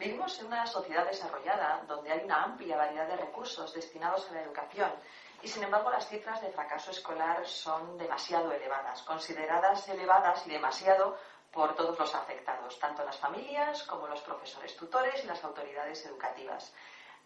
Vivimos en una sociedad desarrollada donde hay una amplia variedad de recursos destinados a la educación y, sin embargo, las cifras de fracaso escolar son demasiado elevadas, consideradas elevadas y demasiado por todos los afectados, tanto las familias como los profesores tutores y las autoridades educativas.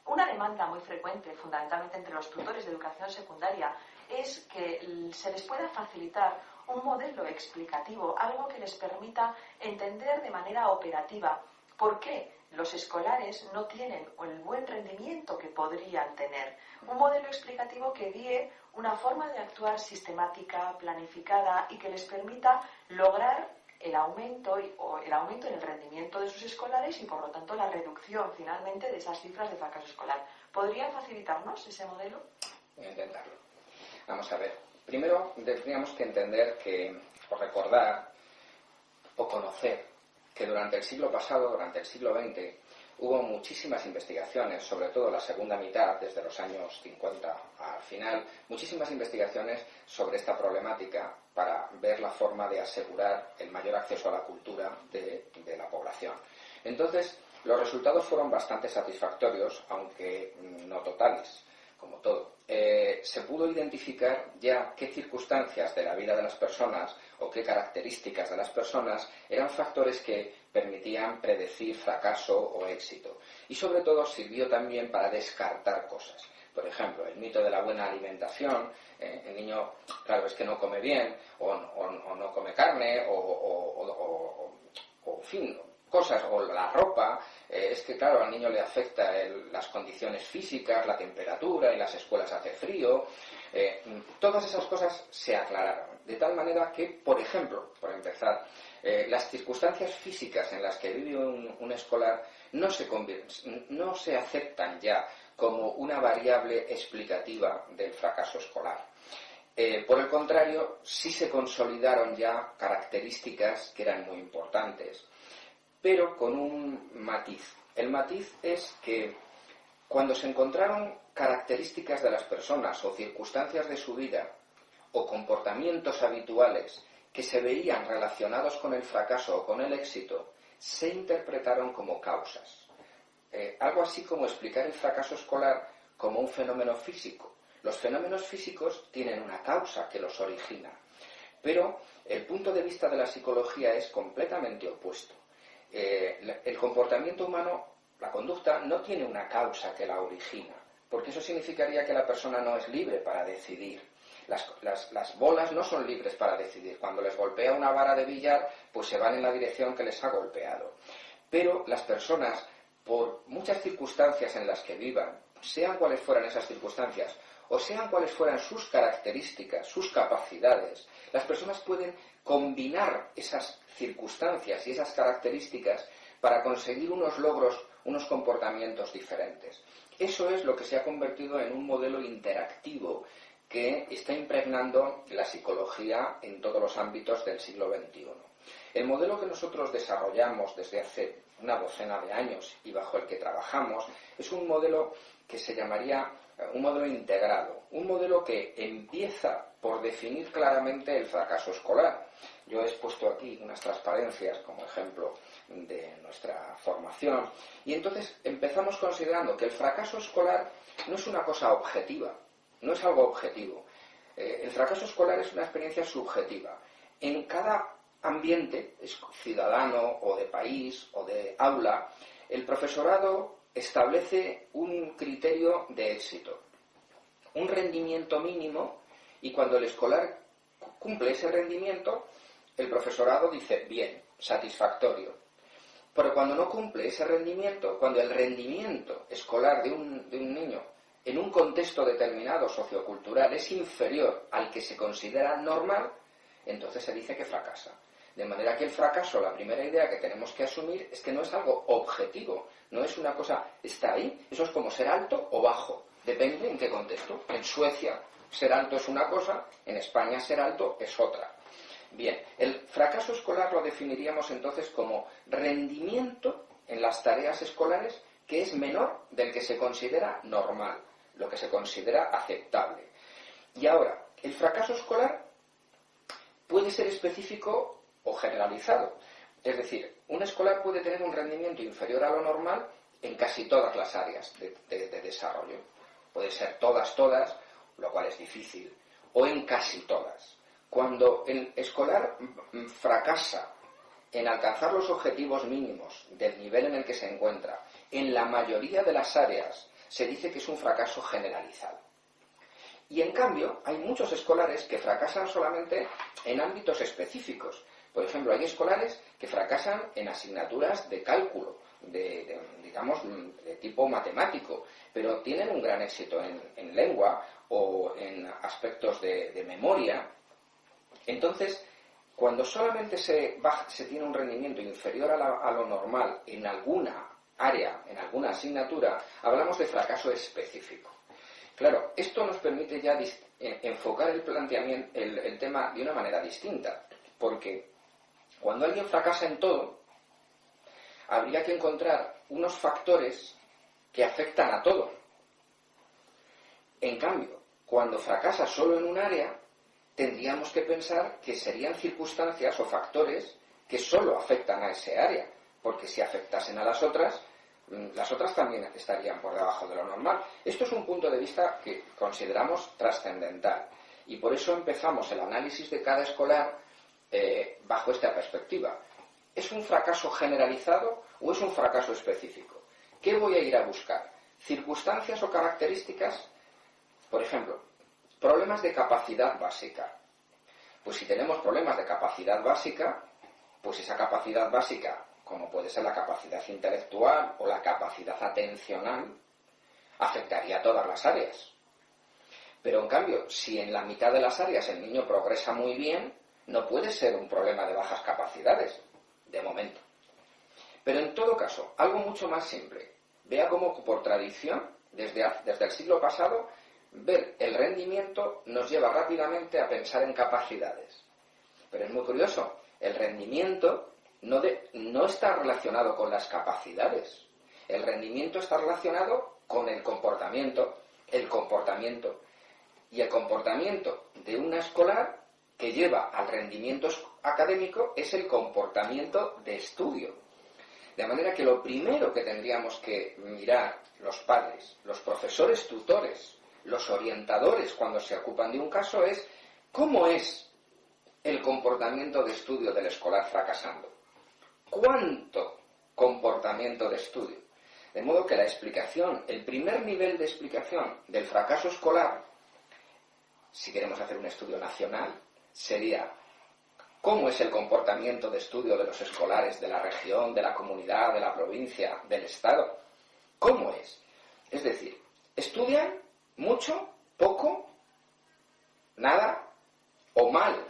Una demanda muy frecuente, fundamentalmente entre los tutores de educación secundaria, es que se les pueda facilitar un modelo explicativo, algo que les permita entender de manera operativa por qué los escolares no tienen el buen rendimiento que podrían tener. Un modelo explicativo que guíe una forma de actuar sistemática, planificada y que les permita lograr el aumento en el rendimiento de sus escolares y, por lo tanto, la reducción finalmente de esas cifras de fracaso escolar. ¿Podría facilitarnos ese modelo? Voy a intentarlo. Vamos a ver. Primero, tendríamos que entender o recordar o conocer que durante el siglo pasado, durante el siglo XX, hubo muchísimas investigaciones, sobre todo la segunda mitad, desde los años 50 al final, muchísimas investigaciones sobre esta problemática para ver la forma de asegurar el mayor acceso a la cultura de la población. Entonces, los resultados fueron bastante satisfactorios, aunque no totales, como todo. Se pudo identificar ya qué circunstancias de la vida de las personas o qué características de las personas eran factores que permitían predecir fracaso o éxito. Y sobre todo sirvió también para descartar cosas. Por ejemplo, el mito de la buena alimentación, el niño, claro, es que no come bien, o no come carne, en fin, cosas, o la ropa, es que claro, al niño le afecta las condiciones físicas, la temperatura, y las escuelas hace frío, todas esas cosas se aclararon, de tal manera que, por ejemplo, por empezar, las circunstancias físicas en las que vive un escolar no se aceptan ya como una variable explicativa del fracaso escolar. Por el contrario, sí se consolidaron ya características que eran muy importantes, pero con un matiz. El matiz es que cuando se encontraron características de las personas o circunstancias de su vida o comportamientos habituales que se veían relacionados con el fracaso o con el éxito, se interpretaron como causas. Algo así como explicar el fracaso escolar como un fenómeno físico. Los fenómenos físicos tienen una causa que los origina, pero el punto de vista de la psicología es completamente opuesto. El comportamiento humano, la conducta, no tiene una causa que la origina, porque eso significaría que la persona no es libre para decidir. Las bolas no son libres para decidir. Cuando les golpea una vara de billar, pues se van en la dirección que les ha golpeado. Pero las personas, por muchas circunstancias en las que vivan, sean cuales fueran esas circunstancias, o sean cuales fueran sus características, sus capacidades, las personas pueden combinar esas circunstancias y esas características para conseguir unos logros, unos comportamientos diferentes. Eso es lo que se ha convertido en un modelo interactivo que está impregnando la psicología en todos los ámbitos del siglo XXI. El modelo que nosotros desarrollamos desde hace una docena de años y bajo el que trabajamos es un modelo que se llamaría un modelo integrado, un modelo que empieza por definir claramente el fracaso escolar. Yo he expuesto aquí unas transparencias como ejemplo de nuestra formación y entonces empezamos considerando que el fracaso escolar no es una cosa objetiva, no es algo objetivo. El fracaso escolar es una experiencia subjetiva. En cada ambiente, ciudadano o de país o de aula, el profesorado establece un criterio de éxito, un rendimiento mínimo, y cuando el escolar cumple ese rendimiento, el profesorado dice bien, satisfactorio. Pero cuando no cumple ese rendimiento, cuando el rendimiento escolar de un niño en un contexto determinado sociocultural es inferior al que se considera normal, entonces se dice que fracasa. De manera que el fracaso, la primera idea que tenemos que asumir es que no es algo objetivo, no es una cosa, está ahí, eso es como ser alto o bajo, depende en qué contexto. En Suecia ser alto es una cosa, en España ser alto es otra. Bien, el fracaso escolar lo definiríamos entonces como rendimiento en las tareas escolares que es menor del que se considera normal, lo que se considera aceptable. Y ahora, el fracaso escolar puede ser específico o generalizado. Es decir, un escolar puede tener un rendimiento inferior a lo normal en casi todas las áreas de desarrollo. Puede ser todas, lo cual es difícil, o en casi todas. Cuando el escolar fracasa en alcanzar los objetivos mínimos del nivel en el que se encuentra, en la mayoría de las áreas se dice que es un fracaso generalizado. Y en cambio, hay muchos escolares que fracasan solamente en ámbitos específicos. Por ejemplo, hay escolares que fracasan en asignaturas de cálculo, digamos, de tipo matemático, pero tienen un gran éxito en lengua o en aspectos de memoria. Entonces, cuando solamente se tiene un rendimiento inferior a lo normal en alguna área, en alguna asignatura, hablamos de fracaso específico. Claro, esto nos permite ya enfocar el tema de una manera distinta, porque cuando alguien fracasa en todo, habría que encontrar unos factores que afectan a todo. En cambio, cuando fracasa solo en un área, tendríamos que pensar que serían circunstancias o factores que solo afectan a ese área, porque si afectasen a las otras también estarían por debajo de lo normal. Esto es un punto de vista que consideramos trascendental y por eso empezamos el análisis de cada escolar bajo esta perspectiva. ¿Es un fracaso generalizado o es un fracaso específico? ¿Qué voy a ir a buscar? ¿Circunstancias o características? Por ejemplo, problemas de capacidad básica. Pues si tenemos problemas de capacidad básica, pues esa capacidad básica, como puede ser la capacidad intelectual o la capacidad atencional, afectaría a todas las áreas. Pero en cambio, si en la mitad de las áreas el niño progresa muy bien, no puede ser un problema de bajas capacidades, de momento. Pero en todo caso, algo mucho más simple. Vea cómo por tradición, desde el siglo pasado, ver el rendimiento nos lleva rápidamente a pensar en capacidades. Pero es muy curioso, el rendimiento no está relacionado con las capacidades. El rendimiento está relacionado con el comportamiento. Y el comportamiento de una escolar que lleva al rendimiento académico es el comportamiento de estudio. De manera que lo primero que tendríamos que mirar los padres, los profesores tutores, los orientadores cuando se ocupan de un caso es cómo es el comportamiento de estudio del escolar fracasando. ¿Cuánto comportamiento de estudio? De modo que la explicación, el primer nivel de explicación del fracaso escolar, si queremos hacer un estudio nacional, sería cómo es el comportamiento de estudio de los escolares de la región, de la comunidad, de la provincia, del estado. ¿Cómo es? Es decir, ¿estudian mucho, poco, nada o mal?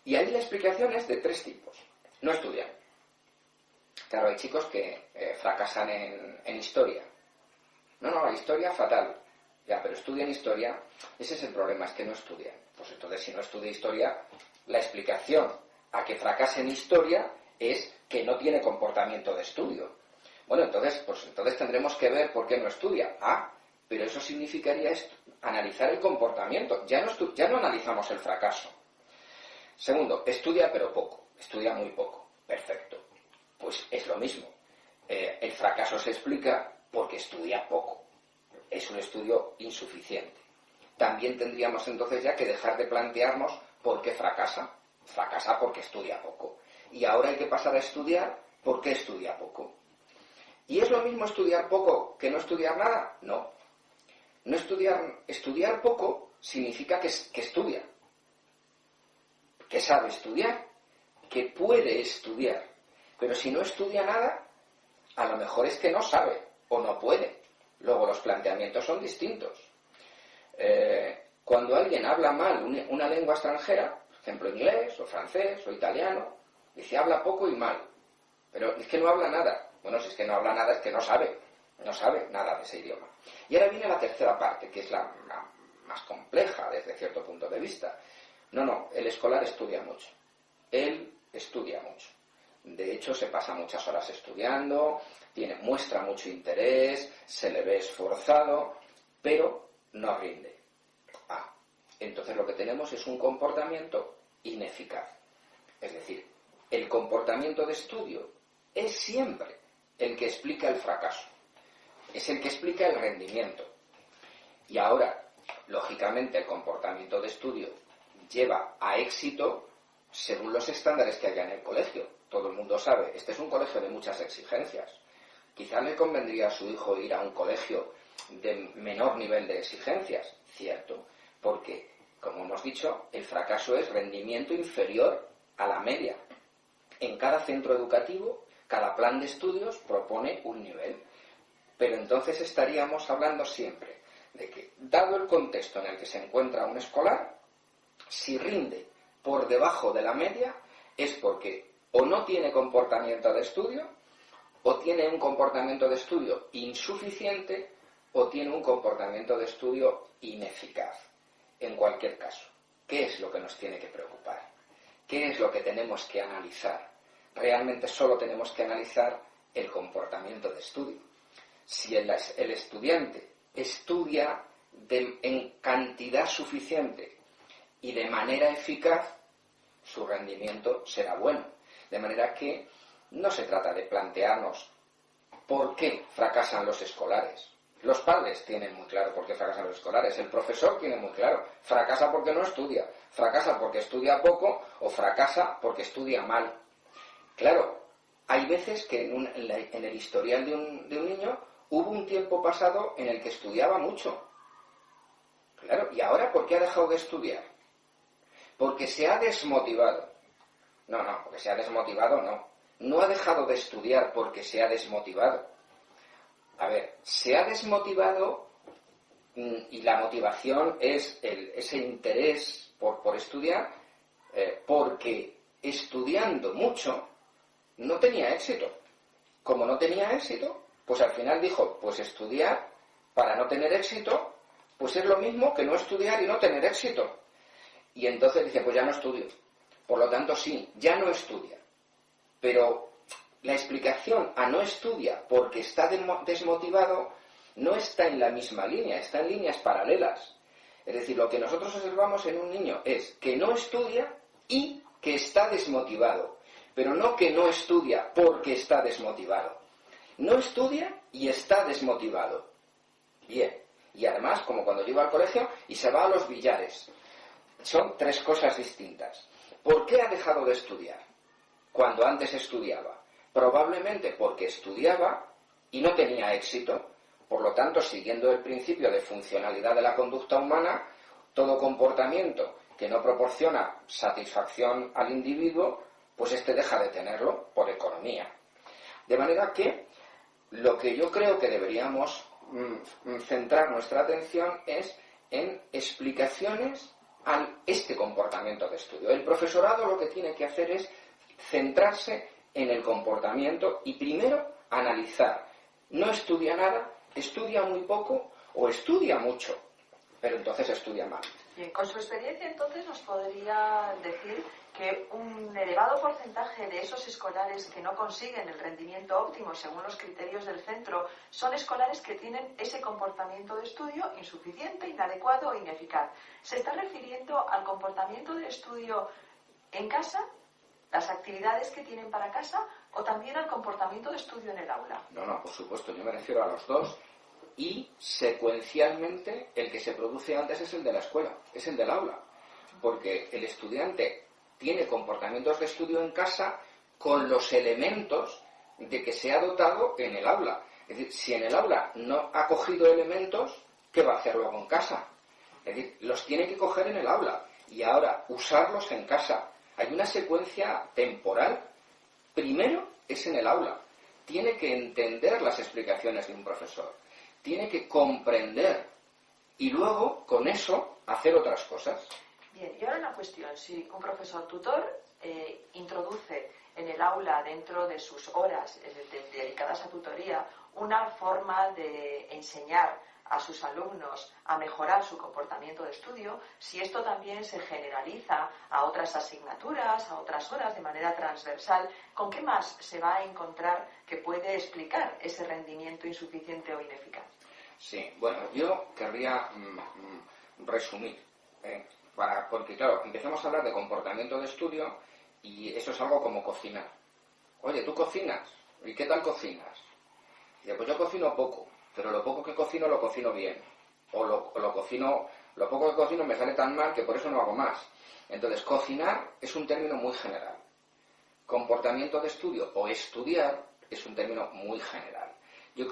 Y ahí la explicación es de tres tipos. No estudian. Claro, hay chicos que fracasan en historia. No, historia fatal. Ya, pero estudian historia. Ese es el problema, es que no estudian. Pues entonces, si no estudia historia, la explicación a que fracase en historia es que no tiene comportamiento de estudio. Bueno, entonces tendremos que ver por qué no estudia. Pero eso significaría analizar el comportamiento. Ya no analizamos el fracaso. Segundo, estudia pero poco. Estudia muy poco. Perfecto. Pues es lo mismo. El fracaso se explica porque estudia poco. Es un estudio insuficiente. También tendríamos entonces ya que dejar de plantearnos por qué fracasa. Fracasa porque estudia poco. Y ahora hay que pasar a estudiar por qué estudia poco. ¿Y es lo mismo estudiar poco que no estudiar nada? No. Estudiar poco significa que estudia, que sabe estudiar, que puede estudiar. Pero si no estudia nada, a lo mejor es que no sabe o no puede. Luego los planteamientos son distintos. Cuando alguien habla mal una lengua extranjera, por ejemplo inglés o francés o italiano, dice habla poco y mal. Pero es que no habla nada. Bueno, si es que no habla nada es que no sabe nada de ese idioma. Y ahora viene la tercera parte, que es la más compleja desde cierto punto de vista. No, el escolar estudia mucho. Él estudia mucho. De hecho, se pasa muchas horas estudiando, muestra mucho interés, se le ve esforzado, pero no rinde. Entonces lo que tenemos es un comportamiento ineficaz. Es decir, el comportamiento de estudio es siempre el que explica el fracaso, es el que explica el rendimiento. Y ahora, lógicamente, el comportamiento de estudio lleva a éxito según los estándares que haya en el colegio. Todo el mundo sabe, este es un colegio de muchas exigencias. Quizás le convendría a su hijo ir a un colegio de menor nivel de exigencias, cierto, porque, como hemos dicho, el fracaso es rendimiento inferior a la media. En cada centro educativo, cada plan de estudios propone un nivel. Pero entonces estaríamos hablando siempre de que, dado el contexto en el que se encuentra un escolar, si rinde por debajo de la media es porque o no tiene comportamiento de estudio, o tiene un comportamiento de estudio insuficiente, o tiene un comportamiento de estudio ineficaz. En cualquier caso, ¿qué es lo que nos tiene que preocupar? ¿Qué es lo que tenemos que analizar? Realmente solo tenemos que analizar el comportamiento de estudio. Si el estudiante estudia en cantidad suficiente y de manera eficaz, su rendimiento será bueno. De manera que no se trata de plantearnos por qué fracasan los escolares. Los padres tienen muy claro por qué fracasan los escolares. El profesor tiene muy claro. Fracasa porque no estudia. Fracasa porque estudia poco o fracasa porque estudia mal. Claro, hay veces que en el historial de un niño hubo un tiempo pasado en el que estudiaba mucho. Claro, ¿y ahora por qué ha dejado de estudiar? Porque se ha desmotivado. No, porque se ha desmotivado, no. No ha dejado de estudiar porque se ha desmotivado. A ver, se ha desmotivado y la motivación es ese interés por estudiar porque estudiando mucho no tenía éxito. Como no tenía éxito, pues al final dijo, pues estudiar para no tener éxito, pues es lo mismo que no estudiar y no tener éxito. Y entonces dice, pues ya no estudio. Por lo tanto, sí, ya no estudia. Pero la explicación a no estudia porque está desmotivado no está en la misma línea, está en líneas paralelas. Es decir, lo que nosotros observamos en un niño es que no estudia y que está desmotivado. Pero no que no estudia porque está desmotivado. No estudia y está desmotivado. Bien. Y además, como cuando llega al colegio y se va a los billares. Son tres cosas distintas. ¿Por qué ha dejado de estudiar cuando antes estudiaba? Probablemente porque estudiaba y no tenía éxito. Por lo tanto, siguiendo el principio de funcionalidad de la conducta humana, todo comportamiento que no proporciona satisfacción al individuo, pues este deja de tenerlo por economía. De manera que lo que yo creo que deberíamos centrar nuestra atención es en explicaciones a este comportamiento de estudio. El profesorado lo que tiene que hacer es centrarse en el comportamiento y primero analizar. No estudia nada, estudia muy poco o estudia mucho, pero entonces estudia mal. Bien, con su experiencia entonces nos podría decir que un elevado porcentaje de esos escolares que no consiguen el rendimiento óptimo según los criterios del centro son escolares que tienen ese comportamiento de estudio insuficiente, inadecuado o ineficaz. ¿Se está refiriendo al comportamiento de estudio en casa, las actividades que tienen para casa, o también al comportamiento de estudio en el aula? No, por supuesto, yo me refiero a los dos. Y secuencialmente el que se produce antes es el de la escuela, es el del aula. Porque el estudiante tiene comportamientos de estudio en casa con los elementos de que se ha dotado en el aula. Es decir, si en el aula no ha cogido elementos, ¿qué va a hacer luego en casa? Es decir, los tiene que coger en el aula y ahora usarlos en casa. Hay una secuencia temporal. Primero es en el aula. Tiene que entender las explicaciones de un profesor. Tiene que comprender y luego, con eso, hacer otras cosas. Bien, y ahora una cuestión. Si un profesor tutor introduce en el aula, dentro de sus horas dedicadas a tutoría, una forma de enseñar a sus alumnos a mejorar su comportamiento de estudio, si esto también se generaliza a otras asignaturas, a otras horas de manera transversal, ¿con qué más se va a encontrar que puede explicar ese rendimiento insuficiente o ineficaz? Sí, bueno, yo querría resumir, porque claro, empezamos a hablar de comportamiento de estudio Y eso es algo como cocinar. Oye, ¿tú cocinas? ¿Y qué tal cocinas? Y dice, pues yo cocino poco, pero lo poco que cocino lo cocino bien. O lo poco que cocino me sale tan mal que por eso no hago más. Entonces, cocinar es un término muy general. Comportamiento de estudio o estudiar es un término muy general. Yo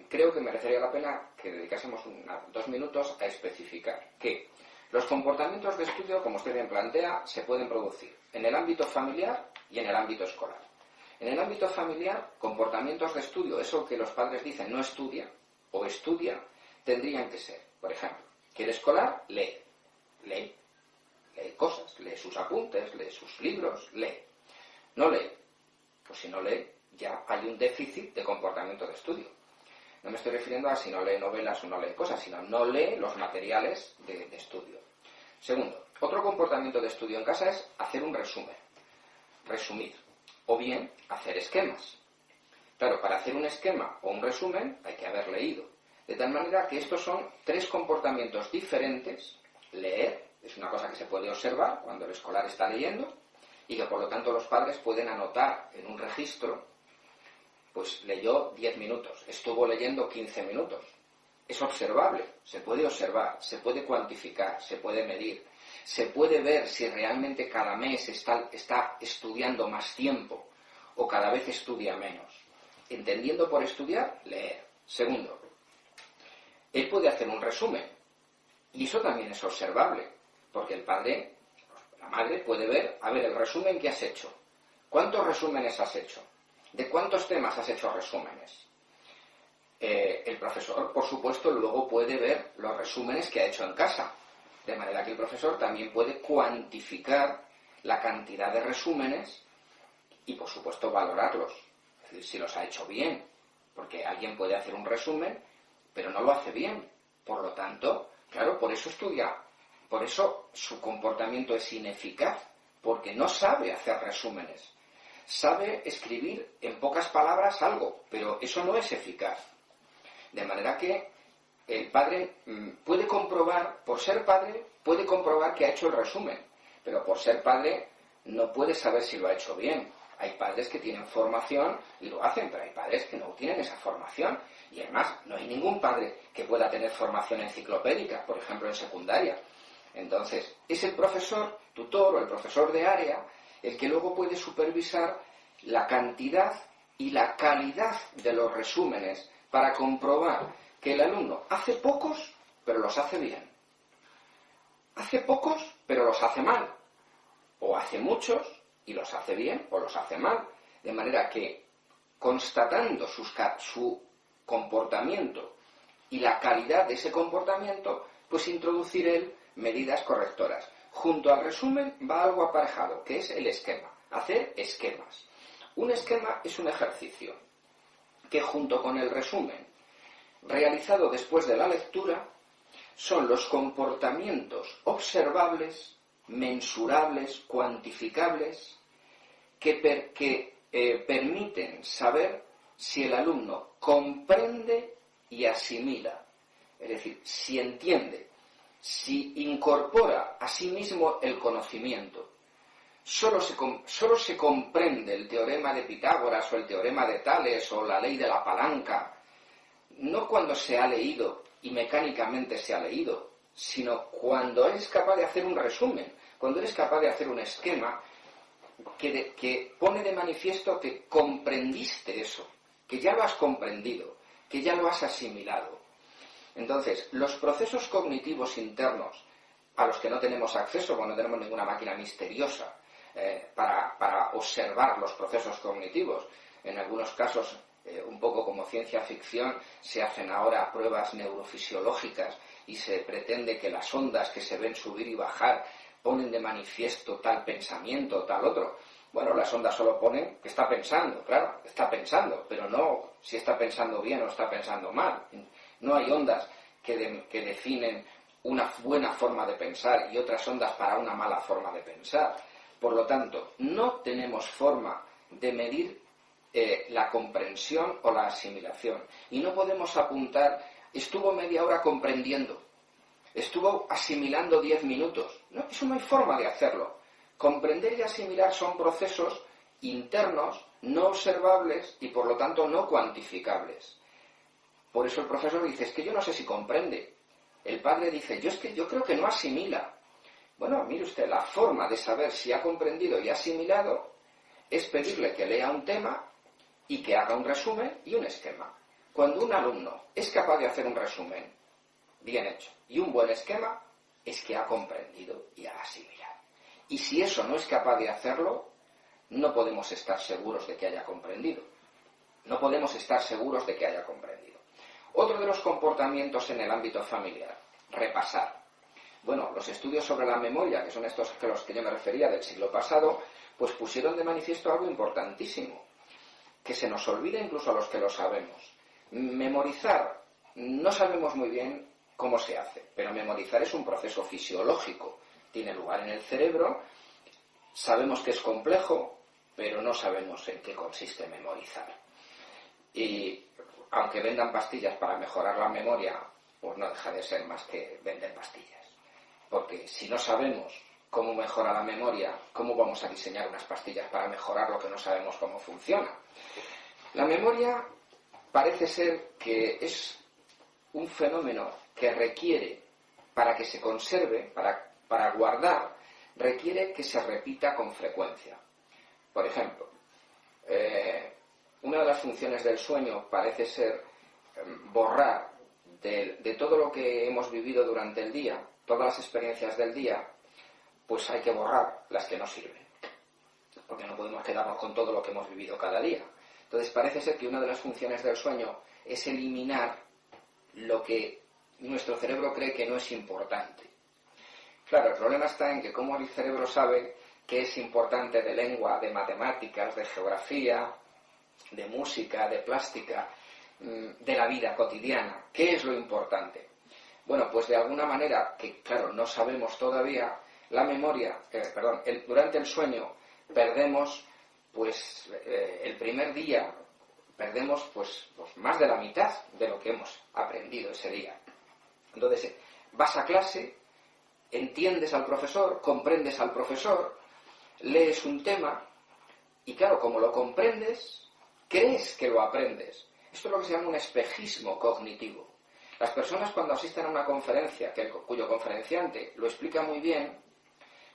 creo que merecería la pena que dedicásemos 2 minutos a especificar que los comportamientos de estudio, como usted bien plantea, se pueden producir en el ámbito familiar y en el ámbito escolar. En el ámbito familiar, comportamientos de estudio, eso que los padres dicen no estudia o estudia, tendrían que ser, por ejemplo, que el escolar lee cosas, lee sus apuntes, lee sus libros, lee. No lee. Pues si no lee, ya hay un déficit de comportamiento de estudio. No me estoy refiriendo a si no lee novelas o no lee cosas, sino no lee los materiales de estudio. Segundo, otro comportamiento de estudio en casa es hacer un resumen, resumir, o bien hacer esquemas. Claro, para hacer un esquema o un resumen hay que haber leído. De tal manera que estos son 3 comportamientos diferentes. Leer es una cosa que se puede observar cuando el escolar está leyendo y que por lo tanto los padres pueden anotar en un registro, pues leyó 10 minutos, estuvo leyendo 15 minutos. Es observable, se puede observar, se puede cuantificar, se puede medir, se puede ver si realmente cada mes está estudiando más tiempo o cada vez estudia menos. Entendiendo por estudiar, leer. Segundo, él puede hacer un resumen y eso también es observable, porque el padre, la madre puede ver, a ver, el resumen que has hecho. ¿Cuántos resúmenes has hecho? ¿De cuántos temas has hecho resúmenes? El profesor, por supuesto, luego puede ver los resúmenes que ha hecho en casa. De manera que el profesor también puede cuantificar la cantidad de resúmenes y, por supuesto, valorarlos. Es decir, si los ha hecho bien. Porque alguien puede hacer un resumen, pero no lo hace bien. Por lo tanto, claro, por eso estudia. Por eso su comportamiento es ineficaz. Porque no sabe hacer resúmenes. Sabe escribir en pocas palabras algo, pero eso no es eficaz. De manera que el padre puede comprobar, por ser padre, puede comprobar que ha hecho el resumen, pero por ser padre no puede saber si lo ha hecho bien. Hay padres que tienen formación y lo hacen, pero hay padres que no tienen esa formación. Y además, no hay ningún padre que pueda tener formación enciclopédica, por ejemplo, en secundaria. Entonces, es el profesor tutor o el profesor de área el que luego puede supervisar la cantidad y la calidad de los resúmenes para comprobar que el alumno hace pocos, pero los hace bien. Hace pocos, pero los hace mal. O hace muchos y los hace bien o los hace mal. De manera que, constatando su comportamiento y la calidad de ese comportamiento, pues introducir él medidas correctoras. Junto al resumen va algo aparejado, que es el esquema. Hacer esquemas. Un esquema es un ejercicio que junto con el resumen realizado después de la lectura son los comportamientos observables, mensurables, cuantificables que permiten saber si el alumno comprende y asimila, es decir, si entiende, si incorpora a sí mismo el conocimiento. Solo se comprende el teorema de Pitágoras o el teorema de Tales o la ley de la palanca, no cuando se ha leído y mecánicamente se ha leído, sino cuando eres capaz de hacer un resumen, cuando eres capaz de hacer un esquema que pone de manifiesto que comprendiste eso, que ya lo has comprendido, que ya lo has asimilado. Entonces, los procesos cognitivos internos a los que no tenemos acceso, porque no tenemos ninguna máquina misteriosa para observar los procesos cognitivos. En algunos casos, un poco como ciencia ficción, se hacen ahora pruebas neurofisiológicas y se pretende que las ondas que se ven subir y bajar ponen de manifiesto tal pensamiento o tal otro. Bueno, las ondas solo ponen que está pensando, claro, está pensando, pero no si está pensando bien o está pensando mal. No hay ondas que definen una buena forma de pensar y otras ondas para una mala forma de pensar. Por lo tanto, no tenemos forma de medir la comprensión o la asimilación. Y no podemos apuntar, estuvo media hora comprendiendo, estuvo asimilando 10 minutos. No, eso no hay forma de hacerlo. Comprender y asimilar son procesos internos, no observables y por lo tanto no cuantificables. Por eso el profesor dice, es que yo no sé si comprende. El padre dice, yo creo que no asimila. Bueno, mire usted, la forma de saber si ha comprendido y asimilado es pedirle que lea un tema y que haga un resumen y un esquema. Cuando un alumno es capaz de hacer un resumen bien hecho y un buen esquema, es que ha comprendido y ha asimilado. Y si eso no es capaz de hacerlo, no podemos estar seguros de que haya comprendido. No podemos estar seguros de que haya comprendido. Otro de los comportamientos en el ámbito familiar, repasar. Bueno, los estudios sobre la memoria, que son estos a los que yo me refería del siglo pasado, pues pusieron de manifiesto algo importantísimo, que se nos olvida incluso a los que lo sabemos. Memorizar, no sabemos muy bien cómo se hace, pero memorizar es un proceso fisiológico, tiene lugar en el cerebro, sabemos que es complejo, pero no sabemos en qué consiste memorizar. Y aunque vendan pastillas para mejorar la memoria, pues no deja de ser más que vender pastillas. Porque si no sabemos cómo mejora la memoria, ¿cómo vamos a diseñar unas pastillas para mejorar lo que no sabemos cómo funciona? La memoria parece ser que es un fenómeno que requiere, para que se conserve, para guardar, requiere que se repita con frecuencia. Por ejemplo, una de las funciones del sueño parece ser borrar de todo lo que hemos vivido durante el día, todas las experiencias del día, pues hay que borrar las que no sirven, porque no podemos quedarnos con todo lo que hemos vivido cada día. Entonces parece ser que una de las funciones del sueño es eliminar lo que nuestro cerebro cree que no es importante. Claro, el problema está en que como el cerebro sabe qué es importante de lengua, de matemáticas, de geografía, de música, de plástica, de la vida cotidiana, ¿qué es lo importante? Bueno, pues de alguna manera, que claro, no sabemos todavía, la memoria, durante el sueño perdemos, pues el primer día, perdemos pues más de la mitad de lo que hemos aprendido ese día. Entonces, vas a clase, entiendes al profesor, comprendes al profesor, lees un tema, y claro, como lo comprendes, crees que lo aprendes. Esto es lo que se llama un espejismo cognitivo. Las personas cuando asisten a una conferencia, cuyo conferenciante lo explica muy bien,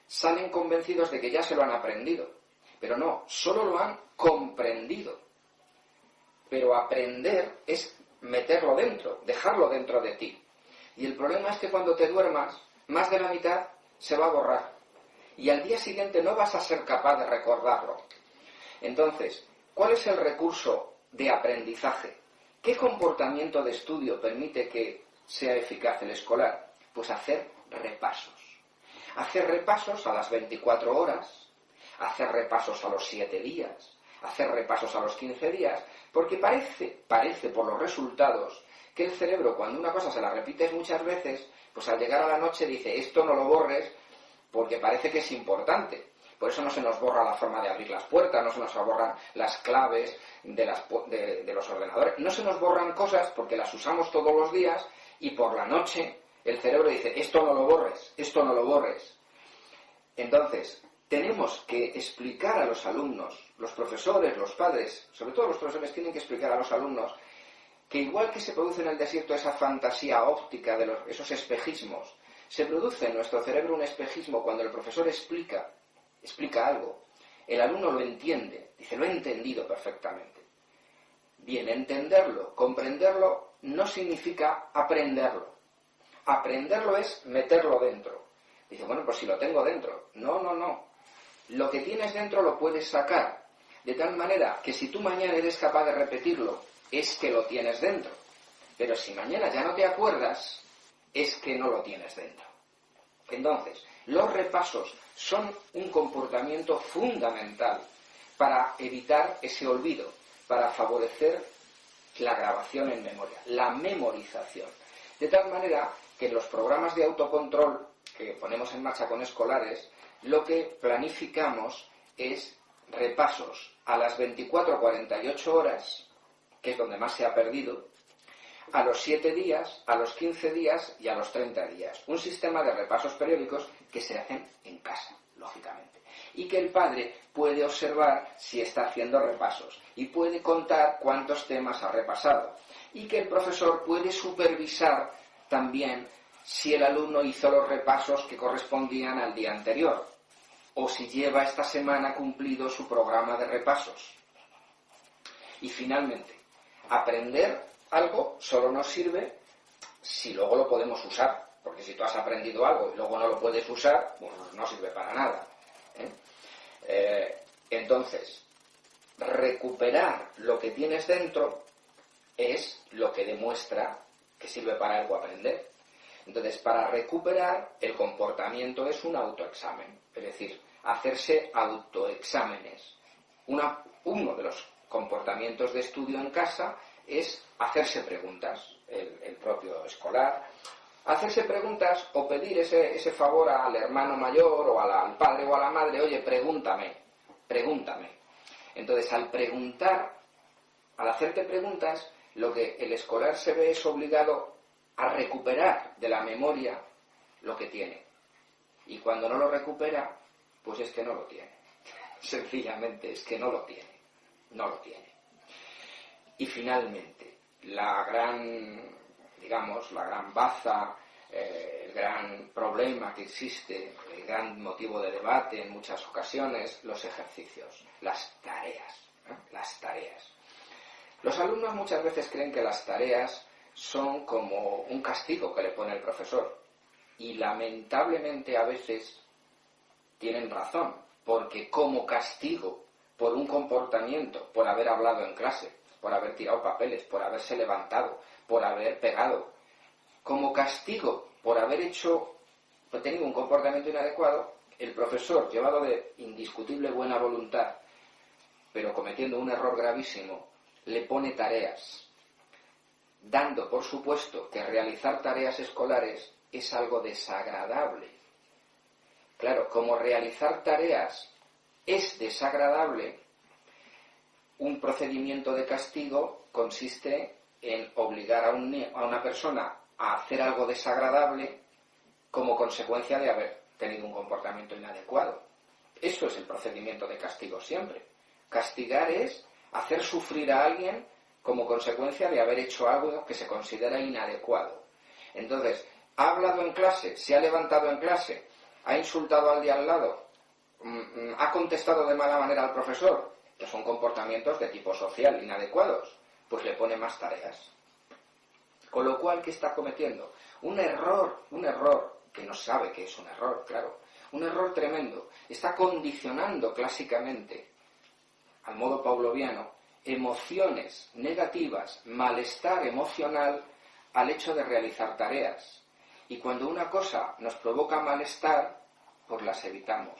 salen convencidos de que ya se lo han aprendido. Pero no, solo lo han comprendido. Pero aprender es meterlo dentro, dejarlo dentro de ti. Y el problema es que cuando te duermas, más de la mitad se va a borrar. Y al día siguiente no vas a ser capaz de recordarlo. Entonces, ¿cuál es el recurso de aprendizaje? ¿Qué comportamiento de estudio permite que sea eficaz el escolar? Pues hacer repasos. Hacer repasos a las 24 horas, hacer repasos a los 7 días, hacer repasos a los 15 días, porque parece por los resultados que el cerebro, cuando una cosa se la repites muchas veces, pues al llegar a la noche dice, esto no lo borres porque parece que es importante. Por eso no se nos borra la forma de abrir las puertas, no se nos borran las claves de los ordenadores, no se nos borran cosas porque las usamos todos los días y por la noche el cerebro dice, esto no lo borres, esto no lo borres. Entonces, tenemos que explicar a los alumnos, los profesores, los padres, sobre todo los profesores tienen que explicar a los alumnos que igual que se produce en el desierto esa fantasía óptica de esos espejismos, se produce en nuestro cerebro un espejismo cuando el profesor explica algo, el alumno lo entiende, dice, lo he entendido perfectamente. Bien, entenderlo, comprenderlo, no significa aprenderlo. Aprenderlo es meterlo dentro. Dice, bueno, pues si lo tengo dentro. No. Lo que tienes dentro lo puedes sacar, de tal manera que si tú mañana eres capaz de repetirlo, es que lo tienes dentro. Pero si mañana ya no te acuerdas, es que no lo tienes dentro. Entonces, los repasos son un comportamiento fundamental para evitar ese olvido, para favorecer la grabación en memoria, la memorización. De tal manera que en los programas de autocontrol que ponemos en marcha con escolares, lo que planificamos es repasos a las 24 o 48 horas, que es donde más se ha perdido, a los 7 días, a los 15 días y a los 30 días. Un sistema de repasos periódicos que se hacen en casa, lógicamente. y que el padre puede observar si está haciendo repasos y puede contar cuántos temas ha repasado y que el profesor puede supervisar también si el alumno hizo los repasos que correspondían al día anterior o si lleva esta semana cumplido su programa de repasos. Y finalmente, aprender algo solo nos sirve si luego lo podemos usar, porque si tú has aprendido algo y luego no lo puedes usar, pues no sirve para nada. Entonces, recuperar lo que tienes dentro es lo que demuestra que sirve para algo aprender. Entonces, para recuperar, el comportamiento es un autoexamen, es decir, hacerse autoexámenes. Uno de los comportamientos de estudio en casa es hacerse preguntas, el propio escolar, hacerse preguntas o pedir ese favor al hermano mayor o al padre o a la madre, oye, pregúntame. Entonces, al preguntar, al hacerte preguntas, lo que el escolar se ve es obligado a recuperar de la memoria lo que tiene. Y cuando no lo recupera, pues es que no lo tiene. Sencillamente es que no lo tiene. Y finalmente, la gran baza, el gran problema que existe, el gran motivo de debate en muchas ocasiones, los ejercicios, las tareas. Los alumnos muchas veces creen que las tareas son como un castigo que le pone el profesor. Y lamentablemente a veces tienen razón, porque como castigo por un comportamiento, por haber hablado en clase, por haber tirado papeles, por haberse levantado, por haber pegado, como castigo por haber tenido un comportamiento inadecuado, el profesor, llevado de indiscutible buena voluntad, pero cometiendo un error gravísimo, le pone tareas, dando por supuesto que realizar tareas escolares es algo desagradable. Claro, como realizar tareas es desagradable, un procedimiento de castigo consiste en obligar a una persona a hacer algo desagradable como consecuencia de haber tenido un comportamiento inadecuado. Eso es el procedimiento de castigo siempre. Castigar es hacer sufrir a alguien como consecuencia de haber hecho algo que se considera inadecuado. Entonces, ha hablado en clase, se ha levantado en clase, ha insultado al de al lado, ha contestado de mala manera al profesor, que son comportamientos de tipo social inadecuados, pues le pone más tareas. Con lo cual, ¿qué está cometiendo? Un error que no sabe que es un error, claro, un error tremendo. Está condicionando clásicamente, al modo pavloviano, emociones negativas, malestar emocional al hecho de realizar tareas. Y cuando una cosa nos provoca malestar, pues las evitamos,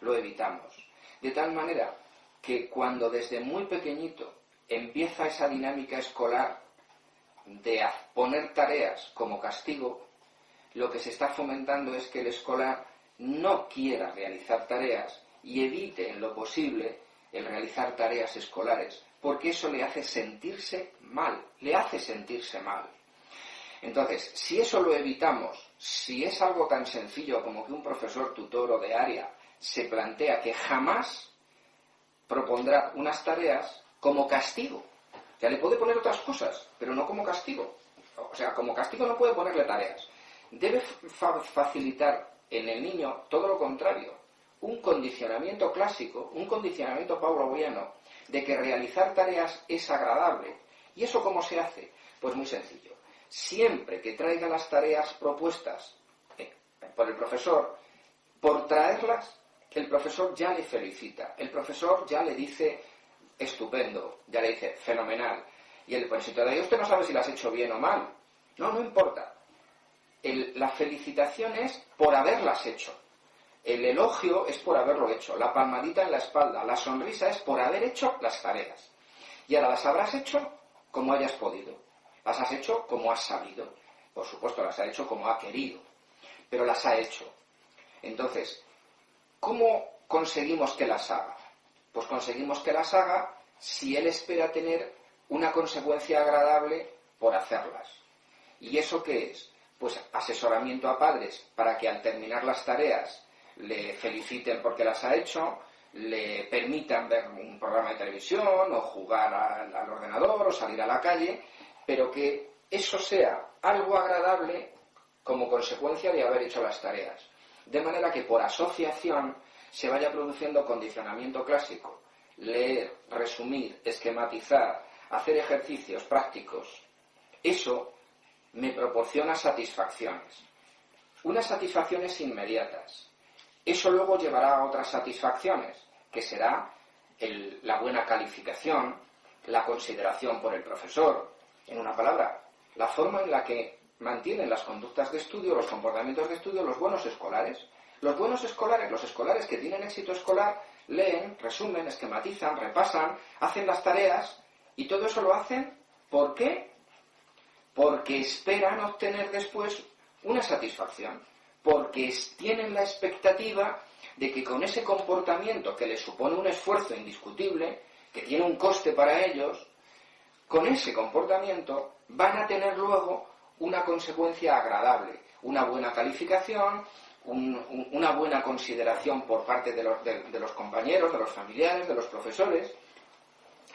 lo evitamos. De tal manera que cuando desde muy pequeñito empieza esa dinámica escolar de poner tareas como castigo, lo que se está fomentando es que el escolar no quiera realizar tareas y evite en lo posible el realizar tareas escolares, porque eso le hace sentirse mal, Entonces, si eso lo evitamos, si es algo tan sencillo como que un profesor tutor o de área se plantea que jamás propondrá unas tareas como castigo, ya le puede poner otras cosas, pero no como castigo. O sea, como castigo no puede ponerle tareas. Debe facilitar en el niño todo lo contrario, un condicionamiento clásico, un condicionamiento pavloviano de que realizar tareas es agradable. ¿Y eso cómo se hace? Pues muy sencillo. Siempre que traiga las tareas propuestas por el profesor, por traerlas, el profesor ya le felicita, el profesor ya le dice estupendo, ya le dice fenomenal. Y el si todavía usted no sabe si lo has hecho bien o mal. No importa. La felicitación es por haberlas hecho. El elogio es por haberlo hecho. La palmadita en la espalda, la sonrisa es por haber hecho las tareas. Y ahora las habrás hecho como hayas podido. Las has hecho como has sabido. Por supuesto, las ha hecho como ha querido. Pero las ha hecho. Entonces, ¿cómo conseguimos que las haga? Pues conseguimos que las haga si él espera tener una consecuencia agradable por hacerlas. ¿Y eso qué es? Pues asesoramiento a padres para que al terminar las tareas le feliciten porque las ha hecho, le permitan ver un programa de televisión o jugar al ordenador o salir a la calle, pero que eso sea algo agradable como consecuencia de haber hecho las tareas. De manera que por asociación se vaya produciendo condicionamiento clásico. Leer, resumir, esquematizar, hacer ejercicios prácticos. Eso me proporciona satisfacciones. Unas satisfacciones inmediatas. Eso luego llevará a otras satisfacciones, que será la buena calificación, la consideración por el profesor. En una palabra, la forma en la que mantienen las conductas de estudio, los comportamientos de estudio, los buenos escolares. Los buenos escolares, los escolares que tienen éxito escolar, leen, resumen, esquematizan, repasan, hacen las tareas, y todo eso lo hacen, ¿por qué? Porque esperan obtener después una satisfacción, porque tienen la expectativa de que con ese comportamiento que les supone un esfuerzo indiscutible, que tiene un coste para ellos, con ese comportamiento van a tener luego una consecuencia agradable, una buena calificación, una buena consideración por parte de los compañeros, de los familiares, de los profesores.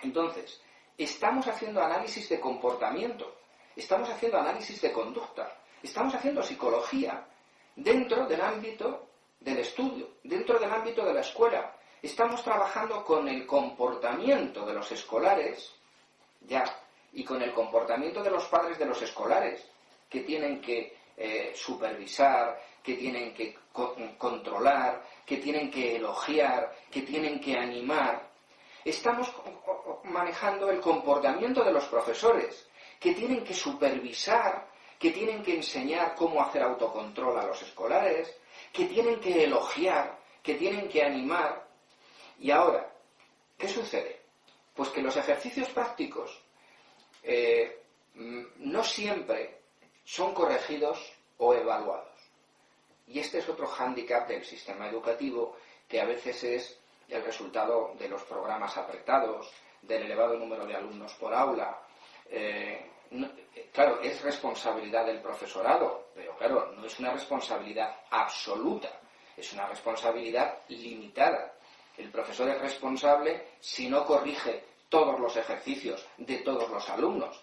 Entonces, estamos haciendo análisis de comportamiento, estamos haciendo análisis de conducta, estamos haciendo psicología dentro del ámbito del estudio, dentro del ámbito de la escuela. Estamos trabajando con el comportamiento de los escolares, y con el comportamiento de los padres de los escolares, que tienen que supervisar, que tienen que controlar, que tienen que elogiar, que tienen que animar. Estamos manejando el comportamiento de los profesores, que tienen que supervisar, que tienen que enseñar cómo hacer autocontrol a los escolares, que tienen que elogiar, que tienen que animar. Y ahora, ¿qué sucede? Pues que los ejercicios prácticos no siempre son corregidos o evaluados. Y este es otro hándicap del sistema educativo, que a veces es el resultado de los programas apretados, del elevado número de alumnos por aula. Claro, es responsabilidad del profesorado, pero claro, no es una responsabilidad absoluta, es una responsabilidad limitada. El profesor es responsable si no corrige todos los ejercicios de todos los alumnos.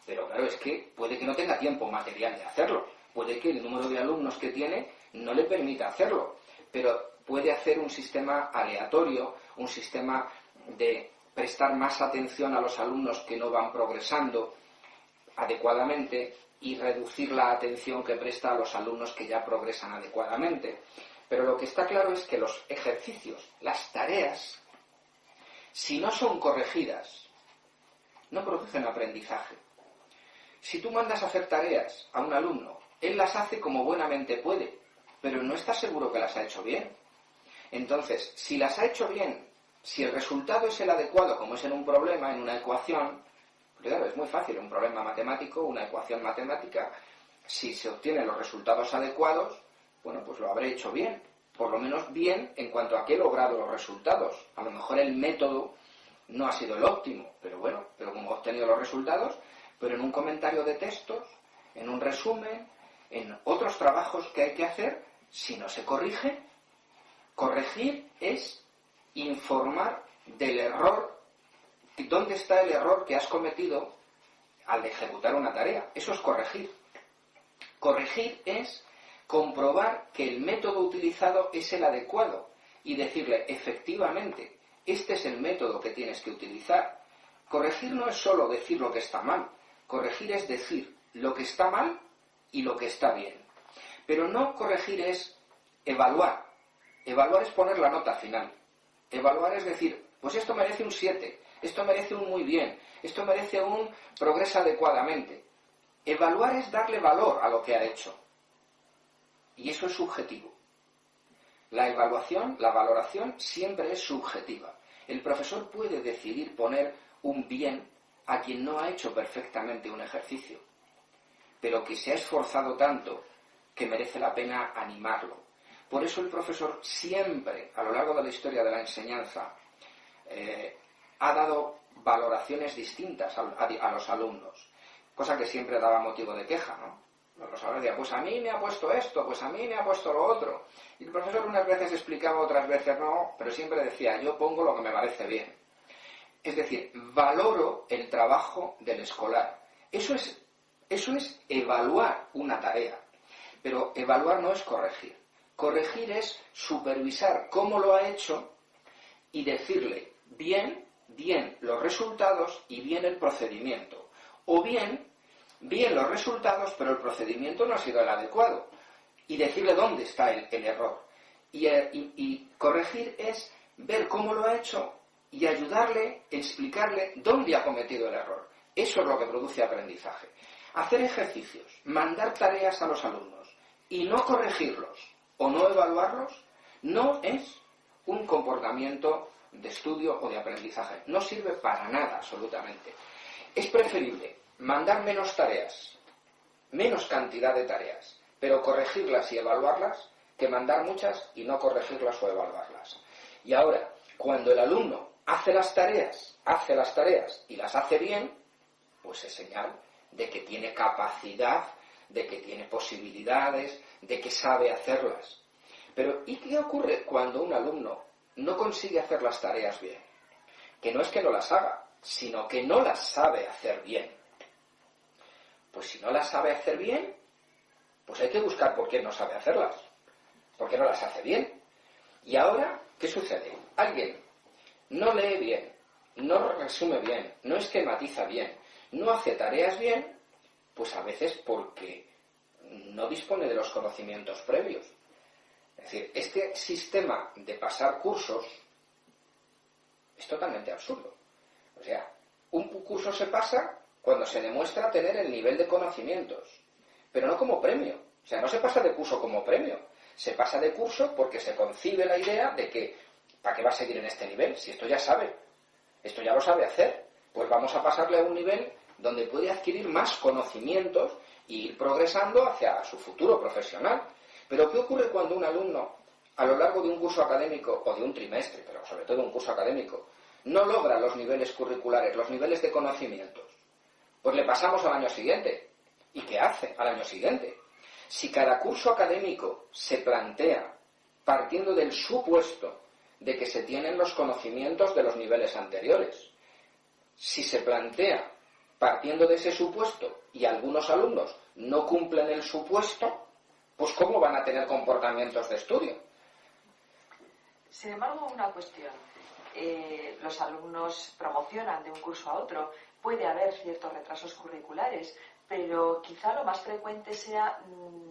Pero claro, es que puede que no tenga tiempo material de hacerlo, puede que el número de alumnos que tiene no le permita hacerlo, pero puede hacer un sistema aleatorio, un sistema de prestar más atención a los alumnos que no van progresando adecuadamente y reducir la atención que presta a los alumnos que ya progresan adecuadamente. Pero lo que está claro es que los ejercicios, las tareas, si no son corregidas, no producen aprendizaje. Si tú mandas a hacer tareas a un alumno, él las hace como buenamente puede, pero no está seguro que las ha hecho bien. Entonces, si las ha hecho bien, si el resultado es el adecuado, como es en un problema, en una ecuación, claro, es muy fácil, un problema matemático, una ecuación matemática, si se obtienen los resultados adecuados, bueno, pues lo habré hecho bien, por lo menos bien en cuanto a que he logrado los resultados. A lo mejor el método no ha sido el óptimo, pero bueno, pero como he obtenido los resultados, pero en un comentario de textos, en un resumen, en otros trabajos que hay que hacer, si no se corrige, corregir es informar del error, dónde está el error que has cometido al ejecutar una tarea. Eso es corregir. Corregir es comprobar que el método utilizado es el adecuado y decirle, efectivamente, este es el método que tienes que utilizar. Corregir no es solo decir lo que está mal, corregir es decir lo que está mal y lo que está bien. Pero no corregir es evaluar. Evaluar es poner la nota final. Evaluar es decir, pues esto merece un 7, esto merece un muy bien, esto merece un progresa adecuadamente. Evaluar es darle valor a lo que ha hecho. Y eso es subjetivo. La evaluación, la valoración siempre es subjetiva. El profesor puede decidir poner un bien a quien no ha hecho perfectamente un ejercicio, pero que se ha esforzado tanto que merece la pena animarlo. Por eso el profesor siempre, a lo largo de la historia de la enseñanza, ha dado valoraciones distintas a los alumnos, cosa que siempre daba motivo de queja, ¿no? Los alumnos decían, pues a mí me ha puesto esto, pues a mí me ha puesto lo otro. Y el profesor unas veces explicaba, otras veces no, pero siempre decía, yo pongo lo que me parece bien. Es decir, valoro el trabajo del escolar. Eso es evaluar una tarea. Pero evaluar no es corregir. Corregir es supervisar cómo lo ha hecho y decirle bien los resultados y bien el procedimiento. O bien los resultados, pero el procedimiento no ha sido el adecuado. Y decirle dónde está el error. Y corregir es ver cómo lo ha hecho y ayudarle, explicarle dónde ha cometido el error. Eso es lo que produce aprendizaje. Hacer ejercicios, mandar tareas a los alumnos y no corregirlos o no evaluarlos no es un comportamiento de estudio o de aprendizaje. No sirve para nada, absolutamente. Es preferible mandar menos tareas, menos cantidad de tareas, pero corregirlas y evaluarlas, que mandar muchas y no corregirlas o evaluarlas. Y ahora, cuando el alumno hace las tareas y las hace bien, pues es señal de que tiene capacidad, de que tiene posibilidades, de que sabe hacerlas. Pero ¿y qué ocurre cuando un alumno no consigue hacer las tareas bien? Que no es que no las haga, sino que no las sabe hacer bien. Pues si no las sabe hacer bien, pues hay que buscar por qué no sabe hacerlas. ¿Por qué no las hace bien? Y ahora, ¿qué sucede? Alguien no lee bien, no resume bien, no esquematiza bien, no hace tareas bien, pues a veces porque no dispone de los conocimientos previos. Es decir, este sistema de pasar cursos es totalmente absurdo. O sea, un curso se pasa cuando se demuestra tener el nivel de conocimientos, pero no como premio. O sea, no se pasa de curso como premio. Se pasa de curso porque se concibe la idea de que ¿para qué va a seguir en este nivel? Si esto ya sabe, esto ya lo sabe hacer, pues vamos a pasarle a un nivel donde puede adquirir más conocimientos e ir progresando hacia su futuro profesional. Pero ¿qué ocurre cuando un alumno, a lo largo de un curso académico o de un trimestre, pero sobre todo un curso académico, no logra los niveles curriculares, los niveles de conocimientos? Pues le pasamos al año siguiente. ¿Y qué hace al año siguiente? Si cada curso académico se plantea partiendo del supuesto de que se tienen los conocimientos de los niveles anteriores, si se plantea partiendo de ese supuesto y algunos alumnos no cumplen el supuesto, pues ¿cómo van a tener comportamientos de estudio? Sin embargo, una cuestión. Los alumnos promocionan de un curso a otro. Puede haber ciertos retrasos curriculares, pero quizá lo más frecuente sea,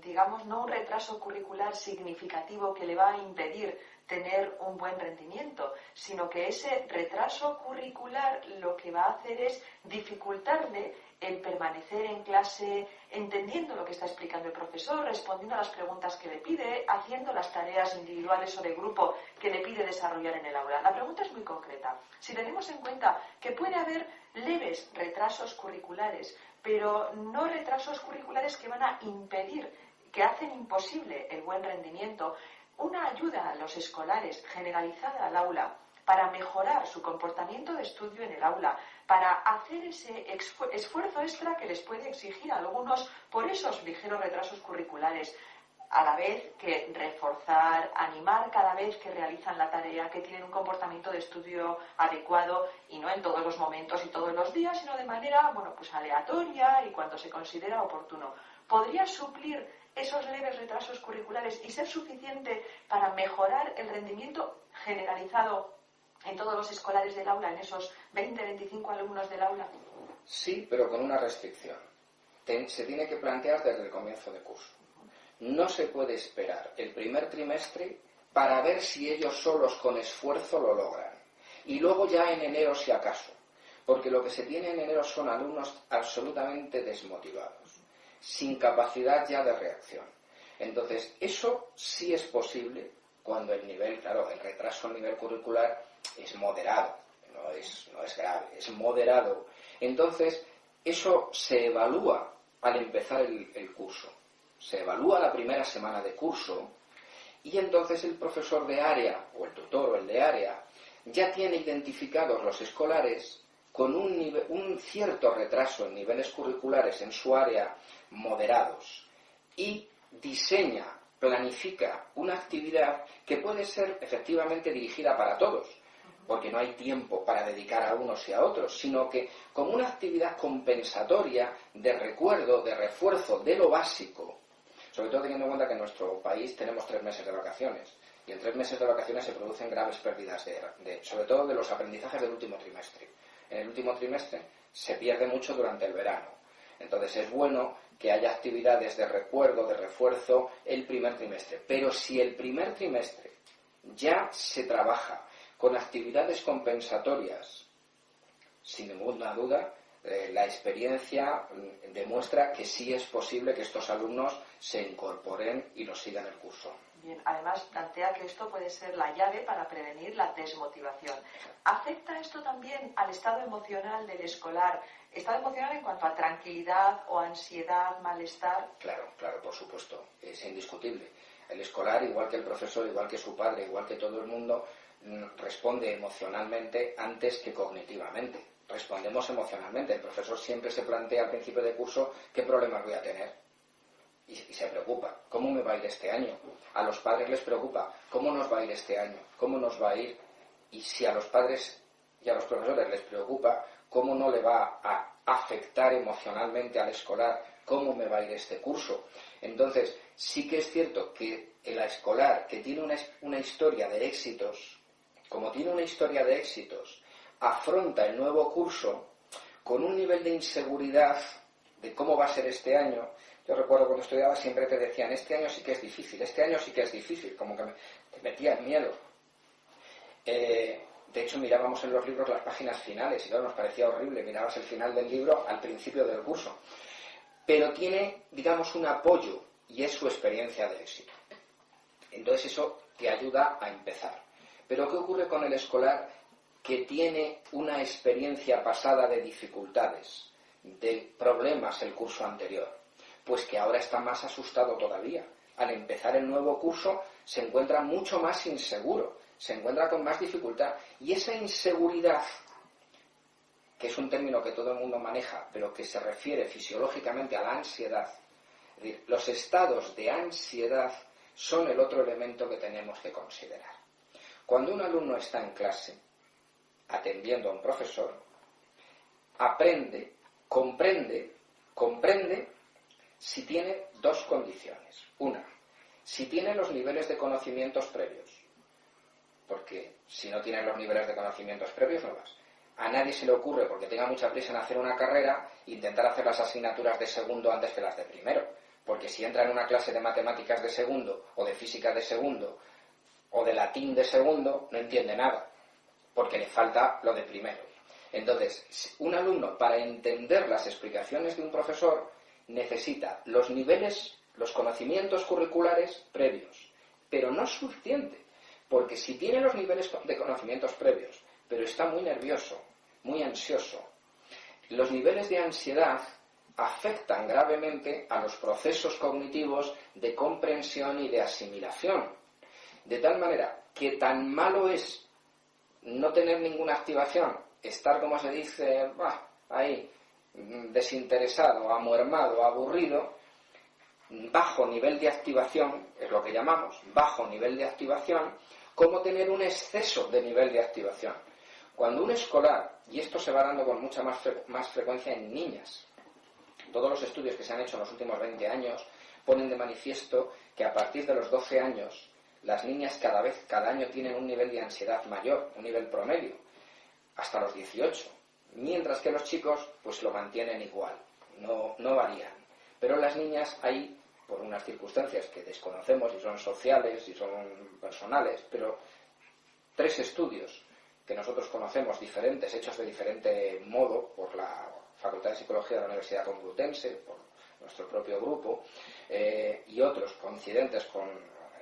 digamos, no un retraso curricular significativo que le va a impedir tener un buen rendimiento, sino que ese retraso curricular lo que va a hacer es dificultarle el permanecer en clase, entendiendo lo que está explicando el profesor, respondiendo a las preguntas que le pide, haciendo las tareas individuales o de grupo que le pide desarrollar en el aula. La pregunta es muy concreta. Si tenemos en cuenta que puede haber leves retrasos curriculares, pero no retrasos curriculares que van a impedir, que hacen imposible el buen rendimiento, una ayuda a los escolares generalizada al aula para mejorar su comportamiento de estudio en el aula, para hacer ese esfuerzo extra que les puede exigir a algunos por esos ligeros retrasos curriculares, a la vez que reforzar, animar cada vez que realizan la tarea, que tienen un comportamiento de estudio adecuado y no en todos los momentos y todos los días, sino de manera, pues aleatoria y cuando se considera oportuno. ¿Podría suplir esos leves retrasos curriculares y ser suficiente para mejorar el rendimiento generalizado en todos los escolares del aula, en esos 20-25 alumnos del aula? Sí, pero con una restricción. Se tiene que plantear desde el comienzo de curso. No se puede esperar el primer trimestre para ver si ellos solos con esfuerzo lo logran. Y luego ya en enero si acaso. Porque lo que se tiene en enero son alumnos absolutamente desmotivados, sin capacidad ya de reacción. Entonces, eso sí es posible cuando el nivel, claro, el retraso a nivel curricular es moderado, no es grave, es moderado. Entonces, eso se evalúa al empezar el curso. Se evalúa la primera semana de curso y entonces el profesor de área, o el tutor o el de área, ya tiene identificados los escolares con un cierto retraso en niveles curriculares en su área moderados. y diseña, planifica una actividad que puede ser efectivamente dirigida para todos, porque no hay tiempo para dedicar a unos y a otros, sino que como una actividad compensatoria de recuerdo, de refuerzo de lo básico, sobre todo teniendo en cuenta que en nuestro país tenemos 3 meses de vacaciones, y en 3 meses de vacaciones se producen graves pérdidas, sobre todo de los aprendizajes del último trimestre. En el último trimestre se pierde mucho durante el verano. Entonces es bueno que haya actividades de recuerdo, de refuerzo el primer trimestre. Pero si el primer trimestre ya se trabaja con actividades compensatorias, sin ninguna duda, la experiencia demuestra que sí es posible que estos alumnos se incorporen y nos sigan el curso. Bien, además plantea que esto puede ser la llave para prevenir la desmotivación. ¿Afecta esto también al estado emocional del escolar? ¿Estado emocional en cuanto a tranquilidad o ansiedad, malestar? Claro, por supuesto, es indiscutible. El escolar, igual que el profesor, igual que su padre, igual que todo el mundo, responde emocionalmente antes que cognitivamente. Respondemos emocionalmente. El profesor siempre se plantea al principio de curso qué problemas voy a tener. Y se preocupa, ¿cómo me va a ir este año? A los padres les preocupa, ¿cómo nos va a ir este año? ¿Cómo nos va a ir? Y si a los padres y a los profesores les preocupa, ¿cómo no le va a afectar emocionalmente al escolar? ¿Cómo me va a ir este curso? Entonces, sí que es cierto que el escolar, que tiene una historia de éxitos, como tiene una historia de éxitos, afronta el nuevo curso con un nivel de inseguridad de cómo va a ser este año. Yo recuerdo cuando estudiaba siempre te decían, este año sí que es difícil, como que te metían miedo. De hecho, mirábamos en los libros las páginas finales y claro, nos parecía horrible, mirabas el final del libro al principio del curso. Pero tiene, digamos, un apoyo y es su experiencia de éxito. Entonces eso te ayuda a empezar. Pero ¿qué ocurre con el escolar que tiene una experiencia pasada de dificultades, de problemas el curso anterior? Pues que ahora está más asustado todavía. Al empezar el nuevo curso se encuentra mucho más inseguro, se encuentra con más dificultad. Y esa inseguridad, que es un término que todo el mundo maneja, pero que se refiere fisiológicamente a la ansiedad, es decir, los estados de ansiedad son el otro elemento que tenemos que considerar. Cuando un alumno está en clase, atendiendo a un profesor, aprende, comprende si tiene 2 condiciones. Una, si tiene los niveles de conocimientos previos. Porque si no tienes los niveles de conocimientos previos, no vas. A nadie se le ocurre, porque tenga mucha prisa en hacer una carrera, intentar hacer las asignaturas de segundo antes que las de primero. Porque si entra en una clase de matemáticas de segundo, o de física de segundo, o de latín de segundo, no entiende nada. Porque le falta lo de primero. Entonces, un alumno, para entender las explicaciones de un profesor, necesita los niveles, los conocimientos curriculares previos. Pero no es suficiente, porque si tiene los niveles de conocimientos previos, pero está muy nervioso, muy ansioso, los niveles de ansiedad afectan gravemente a los procesos cognitivos de comprensión y de asimilación. De tal manera que tan malo es no tener ninguna activación, estar, como se dice, ahí, desinteresado, amuermado, aburrido, bajo nivel de activación, es lo que llamamos, bajo nivel de activación, como tener un exceso de nivel de activación. Cuando un escolar, y esto se va dando con mucha más frecuencia en niñas, todos los estudios que se han hecho en los últimos 20 años ponen de manifiesto que a partir de los 12 años las niñas cada año tienen un nivel de ansiedad mayor, un nivel promedio, hasta los 18, mientras que los chicos pues lo mantienen igual, no varían. Pero las niñas hay, por unas circunstancias que desconocemos y son sociales y son personales, pero 3 estudios que nosotros conocemos diferentes, hechos de diferente modo por la Facultad de Psicología de la Universidad Complutense, por nuestro propio grupo, y otros coincidentes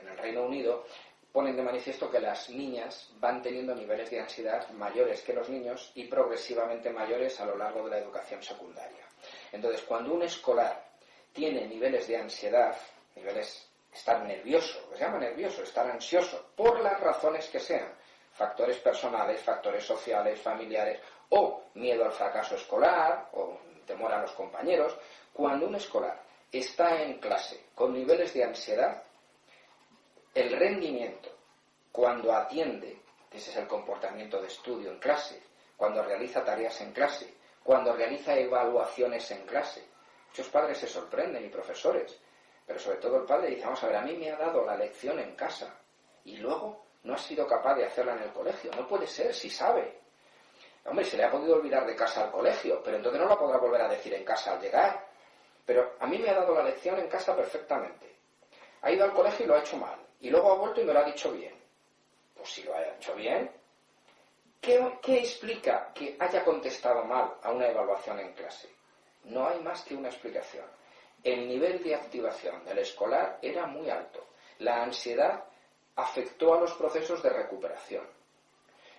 en el Reino Unido, ponen de manifiesto que las niñas van teniendo niveles de ansiedad mayores que los niños y progresivamente mayores a lo largo de la educación secundaria. Entonces, cuando un escolar tiene niveles de ansiedad, estar nervioso, lo que se llama nervioso, estar ansioso, por las razones que sean, factores personales, factores sociales, familiares, o miedo al fracaso escolar, o temor a los compañeros, cuando un escolar está en clase con niveles de ansiedad, el rendimiento, cuando atiende, que ese es el comportamiento de estudio en clase, cuando realiza tareas en clase, cuando realiza evaluaciones en clase. Muchos padres se sorprenden y profesores, pero sobre todo el padre dice, vamos a ver, a mí me ha dado la lección en casa y luego no ha sido capaz de hacerla en el colegio. No puede ser, si sabe. Hombre, se le ha podido olvidar de casa al colegio, pero entonces no la podrá volver a decir en casa al llegar. Pero a mí me ha dado la lección en casa perfectamente. Ha ido al colegio y lo ha hecho mal. Y luego ha vuelto y me lo ha dicho bien. Pues si lo ha hecho bien, ¿qué explica que haya contestado mal a una evaluación en clase? No hay más que una explicación. El nivel de activación del escolar era muy alto. La ansiedad afectó a los procesos de recuperación.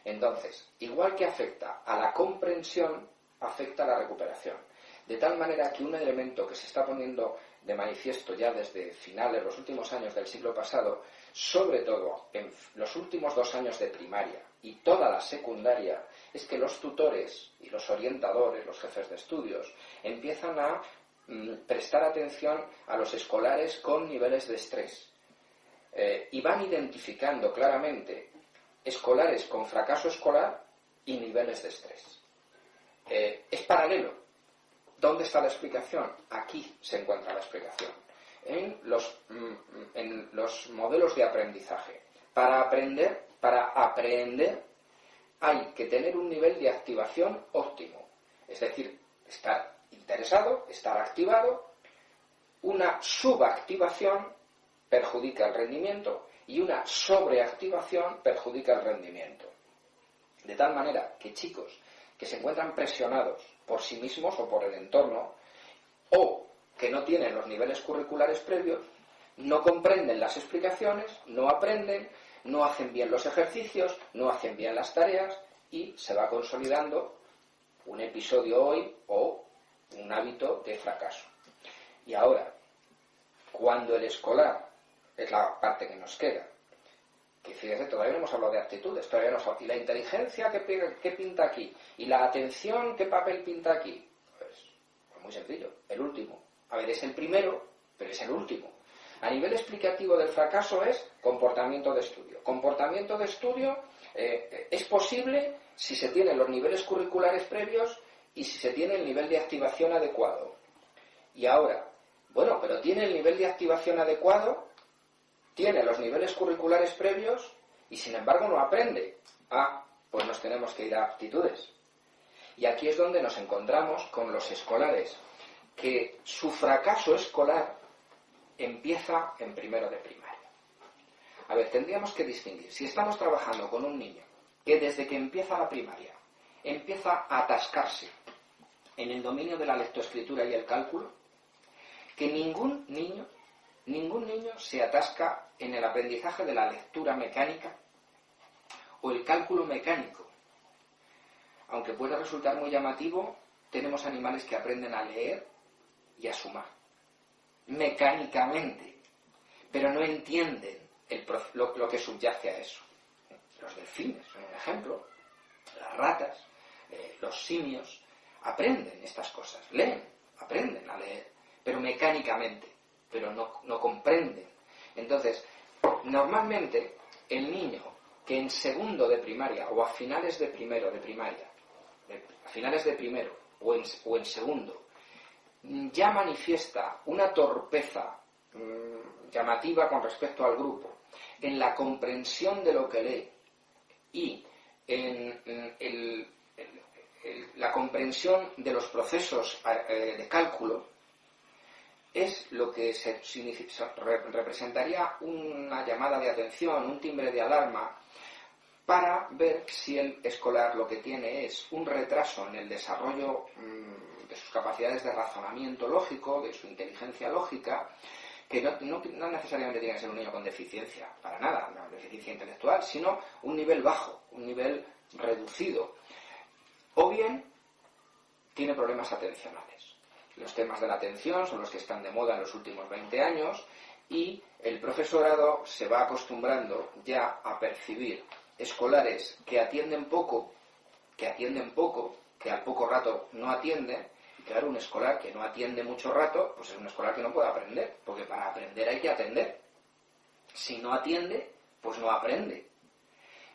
Entonces, igual que afecta a la comprensión, afecta a la recuperación. De tal manera que un elemento que se está poniendo de manifiesto ya desde finales, los últimos años del siglo pasado, sobre todo en los últimos 2 años de primaria y toda la secundaria, es que los tutores y los orientadores, los jefes de estudios, empiezan a prestar atención a los escolares con niveles de estrés. Y van identificando claramente escolares con fracaso escolar y niveles de estrés. Es paralelo. ¿Dónde está la explicación? Aquí se encuentra la explicación. En los modelos de aprendizaje. Para aprender hay que tener un nivel de activación óptimo. Es decir, estar interesado, estar activado. Una subactivación perjudica el rendimiento y una sobreactivación perjudica el rendimiento. De tal manera que chicos que se encuentran presionados por sí mismos o por el entorno, o que no tienen los niveles curriculares previos, no comprenden las explicaciones, no aprenden, no hacen bien los ejercicios, no hacen bien las tareas y se va consolidando un episodio hoy o un hábito de fracaso. Y ahora, cuando el escolar, es la parte que nos queda, que fíjese, todavía no hemos hablado de actitudes, todavía no hemos, y la inteligencia ¿qué pinta aquí? Y la atención, ¿qué papel pinta aquí? Pues muy sencillo, el último. A ver, es el primero, pero es el último. A nivel explicativo del fracaso es comportamiento de estudio. Comportamiento de estudio es posible si se tienen los niveles curriculares previos y si se tiene el nivel de activación adecuado. Y ahora, bueno, pero ¿tiene el nivel de activación adecuado? Tiene los niveles curriculares previos y sin embargo no aprende. Pues nos tenemos que ir a aptitudes. Y aquí es donde nos encontramos con los escolares, que su fracaso escolar empieza en primero de primaria. A ver, tendríamos que distinguir. Si estamos trabajando con un niño que desde que empieza la primaria empieza a atascarse en el dominio de la lectoescritura y el cálculo, que ningún niño se atasca en el aprendizaje de la lectura mecánica o el cálculo mecánico. Aunque pueda resultar muy llamativo, tenemos animales que aprenden a leer y a sumar mecánicamente, pero no entienden lo que subyace a eso. Los delfines son un ejemplo, las ratas, los simios aprenden estas cosas, aprenden a leer, pero mecánicamente, pero no comprenden. Entonces, normalmente el niño que en segundo de primaria o a finales de primero de primaria, a finales de primero o en segundo, ya manifiesta una torpeza llamativa con respecto al grupo en la comprensión de lo que lee y en la comprensión de los procesos de cálculo, es lo que representaría una llamada de atención, un timbre de alarma, para ver si el escolar lo que tiene es un retraso en el desarrollo de sus capacidades de razonamiento lógico, de su inteligencia lógica, que no necesariamente tiene que ser un niño con deficiencia, para nada, una deficiencia intelectual, sino un nivel bajo, un nivel reducido, o bien tiene problemas atencionales. Los temas de la atención son los que están de moda en los últimos 20 años y el profesorado se va acostumbrando ya a percibir escolares que atienden poco, que al poco rato no atienden, Y claro, un escolar que no atiende mucho rato, pues es un escolar que no puede aprender, porque para aprender hay que atender. Si no atiende, pues no aprende.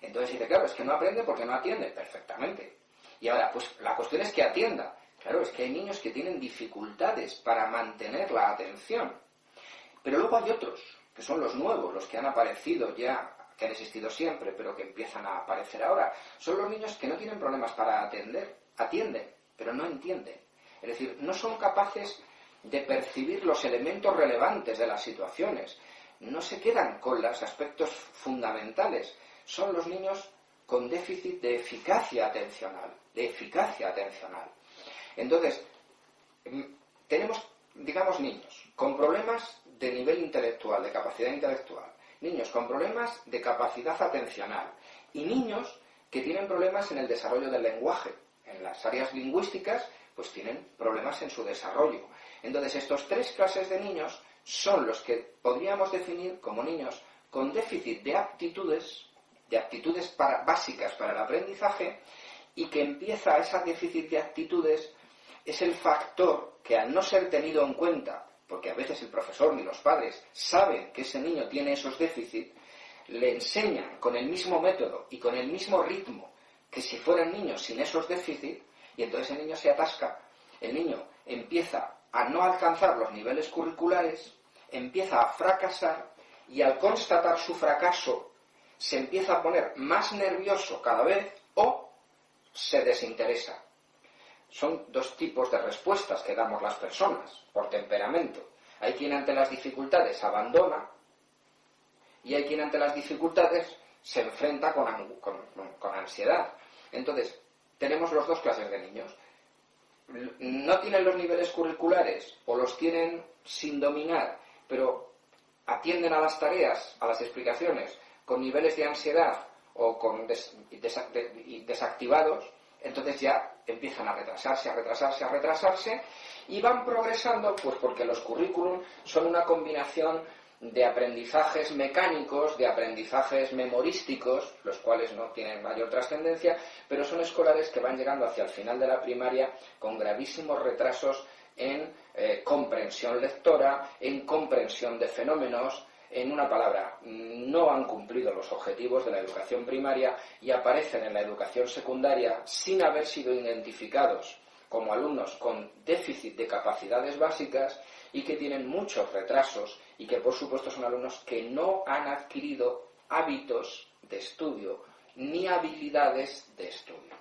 Entonces dice, claro, es que no aprende porque no atiende. Perfectamente. Y ahora, pues la cuestión es que atienda. Claro, es que hay niños que tienen dificultades para mantener la atención. Pero luego hay otros, que son los nuevos, los que han aparecido ya, que han existido siempre, pero que empiezan a aparecer ahora. Son los niños que no tienen problemas para atender, atienden, pero no entienden. Es decir, no son capaces de percibir los elementos relevantes de las situaciones. No se quedan con los aspectos fundamentales. Son los niños con déficit de eficacia atencional, Entonces, tenemos, digamos, niños con problemas de nivel intelectual, de capacidad intelectual, niños con problemas de capacidad atencional y niños que tienen problemas en el desarrollo del lenguaje. En las áreas lingüísticas, pues tienen problemas en su desarrollo. Entonces, estos tres clases de niños son los que podríamos definir como niños con déficit de aptitudes básicas para el aprendizaje, y que empieza ese déficit de aptitudes es el factor que, al no ser tenido en cuenta, porque a veces el profesor ni los padres saben que ese niño tiene esos déficits, le enseñan con el mismo método y con el mismo ritmo que si fueran niños sin esos déficits, y entonces el niño se atasca. El niño empieza a no alcanzar los niveles curriculares, empieza a fracasar, y al constatar su fracaso se empieza a poner más nervioso cada vez o se desinteresa. Son dos tipos de respuestas que damos las personas por temperamento. Hay quien ante las dificultades abandona y hay quien ante las dificultades se enfrenta con ansiedad. Entonces, tenemos las dos clases de niños. No tienen los niveles curriculares o los tienen sin dominar, pero atienden a las tareas, a las explicaciones, con niveles de ansiedad o con desactivados. Entonces ya empiezan a retrasarse y van progresando, pues porque los currículum son una combinación de aprendizajes mecánicos, de aprendizajes memorísticos, los cuales no tienen mayor trascendencia, pero son escolares que van llegando hacia el final de la primaria con gravísimos retrasos en comprensión lectora, en comprensión de fenómenos. En una palabra, no han cumplido los objetivos de la educación primaria y aparecen en la educación secundaria sin haber sido identificados como alumnos con déficit de capacidades básicas y que tienen muchos retrasos y que, por supuesto, son alumnos que no han adquirido hábitos de estudio ni habilidades de estudio.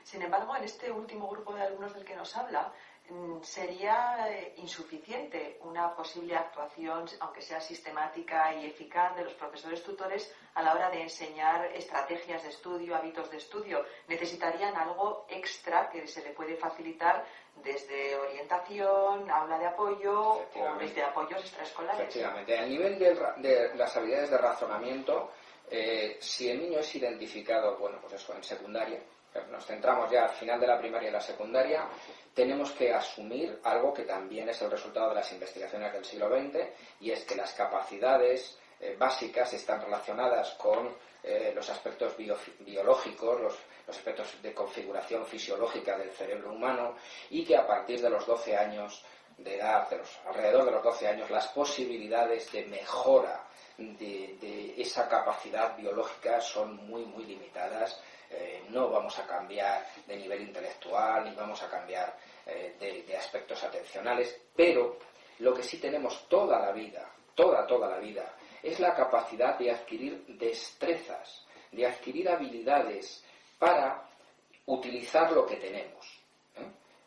Sin embargo, en este último grupo de alumnos del que nos habla, sería insuficiente una posible actuación, aunque sea sistemática y eficaz, de los profesores tutores a la hora de enseñar estrategias de estudio, hábitos de estudio. Necesitarían algo extra que se le puede facilitar desde orientación, aula de apoyo o desde apoyos extraescolares. Efectivamente. A nivel de las habilidades de razonamiento, si el niño es identificado, bueno, pues eso, en secundaria, nos centramos ya al final de la primaria y la secundaria, tenemos que asumir algo que también es el resultado de las investigaciones del siglo XX, y es que las capacidades básicas están relacionadas con los aspectos biológicos, los aspectos de configuración fisiológica del cerebro humano, y que a partir de los 12 años de edad, alrededor de los 12 años, las posibilidades de mejora de esa capacidad biológica son muy, muy limitadas. No vamos a cambiar de nivel intelectual, ni vamos a cambiar de aspectos atencionales, pero lo que sí tenemos toda la vida, toda la vida, es la capacidad de adquirir destrezas, de adquirir habilidades para utilizar lo que tenemos.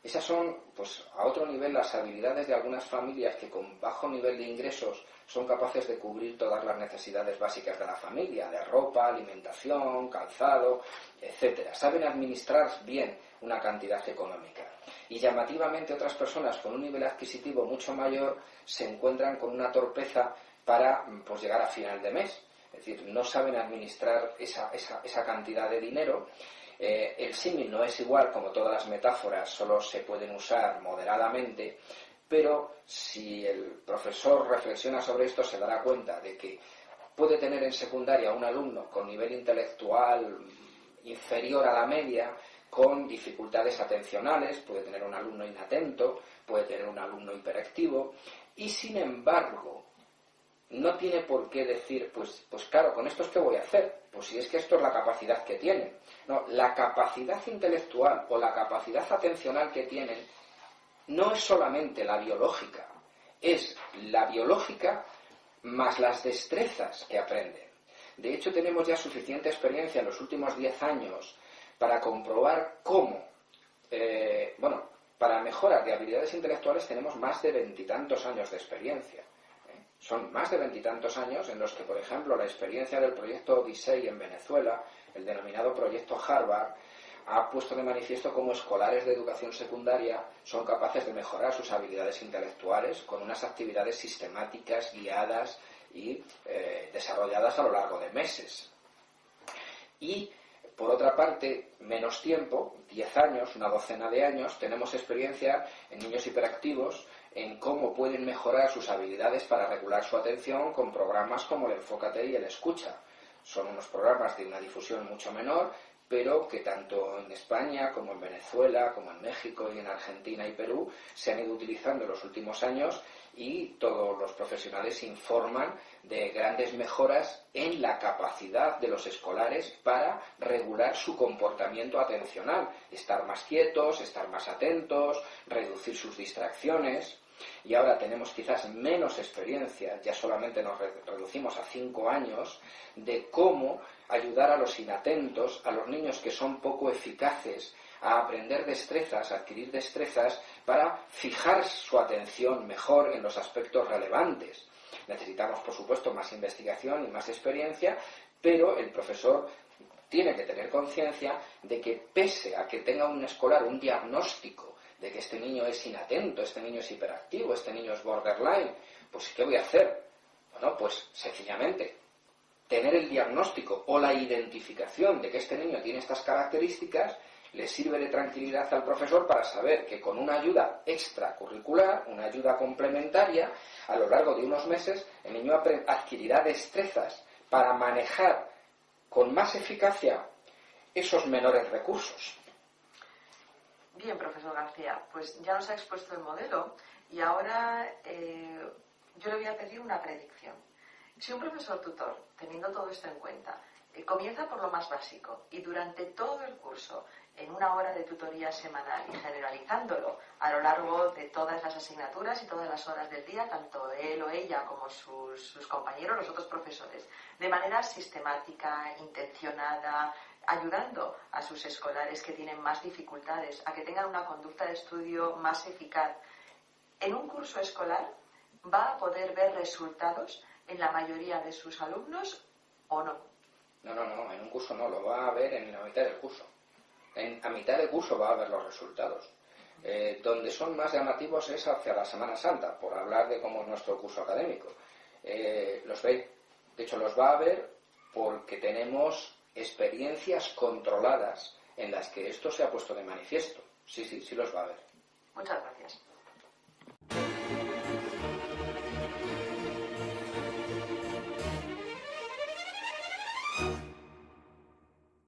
Esas son, pues, a otro nivel las habilidades de algunas familias que con bajo nivel de ingresos son capaces de cubrir todas las necesidades básicas de la familia, de ropa, alimentación, calzado, etcétera. Saben administrar bien una cantidad económica. Y llamativamente otras personas con un nivel adquisitivo mucho mayor se encuentran con una torpeza para, pues, llegar a final de mes. Es decir, no saben administrar esa cantidad de dinero. El símil no es igual, como todas las metáforas, solo se pueden usar moderadamente, pero si el profesor reflexiona sobre esto se dará cuenta de que puede tener en secundaria un alumno con nivel intelectual inferior a la media, con dificultades atencionales, puede tener un alumno inatento, puede tener un alumno hiperactivo, y sin embargo, no tiene por qué decir, pues claro, ¿con esto qué voy a hacer? Pues si es que esto es la capacidad que tienen. No, la capacidad intelectual o la capacidad atencional que tienen no es solamente la biológica, es la biológica más las destrezas que aprenden. De hecho, tenemos ya suficiente experiencia en los últimos 10 años para comprobar cómo, para mejoras de habilidades intelectuales tenemos más de 20 y tantos años de experiencia. Son más de 20 y tantos años en los que, por ejemplo, la experiencia del proyecto Odyssey en Venezuela, el denominado proyecto Harvard, ha puesto de manifiesto cómo escolares de educación secundaria son capaces de mejorar sus habilidades intelectuales con unas actividades sistemáticas, guiadas y desarrolladas a lo largo de meses. Y, por otra parte, menos tiempo, 10 años, una docena de años, tenemos experiencia en niños hiperactivos en cómo pueden mejorar sus habilidades para regular su atención con programas como el Enfócate y el Escucha. Son unos programas de una difusión mucho menor, pero que tanto en España como en Venezuela, como en México y en Argentina y Perú se han ido utilizando en los últimos años, y todos los profesionales informan de grandes mejoras en la capacidad de los escolares para regular su comportamiento atencional, estar más quietos, estar más atentos, reducir sus distracciones. Y ahora tenemos quizás menos experiencia, ya solamente nos reducimos a 5 años, de cómo ayudar a los inatentos, a los niños que son poco eficaces, a aprender destrezas, a adquirir destrezas para fijar su atención mejor en los aspectos relevantes. Necesitamos, por supuesto, más investigación y más experiencia, pero el profesor tiene que tener conciencia de que, pese a que tenga un escolar un diagnóstico de que este niño es inatento, este niño es hiperactivo, este niño es borderline, pues ¿qué voy a hacer? Bueno, pues sencillamente tener el diagnóstico o la identificación de que este niño tiene estas características le sirve de tranquilidad al profesor para saber que con una ayuda extracurricular, una ayuda complementaria, a lo largo de unos meses el niño adquirirá destrezas para manejar con más eficacia esos menores recursos. Bien, profesor García, pues ya nos ha expuesto el modelo y ahora yo le voy a pedir una predicción. Si un profesor tutor, teniendo todo esto en cuenta, comienza por lo más básico y durante todo el curso, en una hora de tutoría semanal y generalizándolo a lo largo de todas las asignaturas y todas las horas del día, tanto él o ella como sus compañeros, los otros profesores, de manera sistemática, intencionada, ayudando a sus escolares que tienen más dificultades a que tengan una conducta de estudio más eficaz, en un curso escolar va a poder ver resultados en la mayoría de sus alumnos o no. No, en un curso no, lo va a ver en la mitad del curso. A mitad del curso va a ver los resultados. Donde son más llamativos es hacia la Semana Santa, por hablar de cómo es nuestro curso académico. Los ve, de hecho los va a ver porque tenemos experiencias controladas en las que esto se ha puesto de manifiesto. Sí los va a ver. Muchas gracias.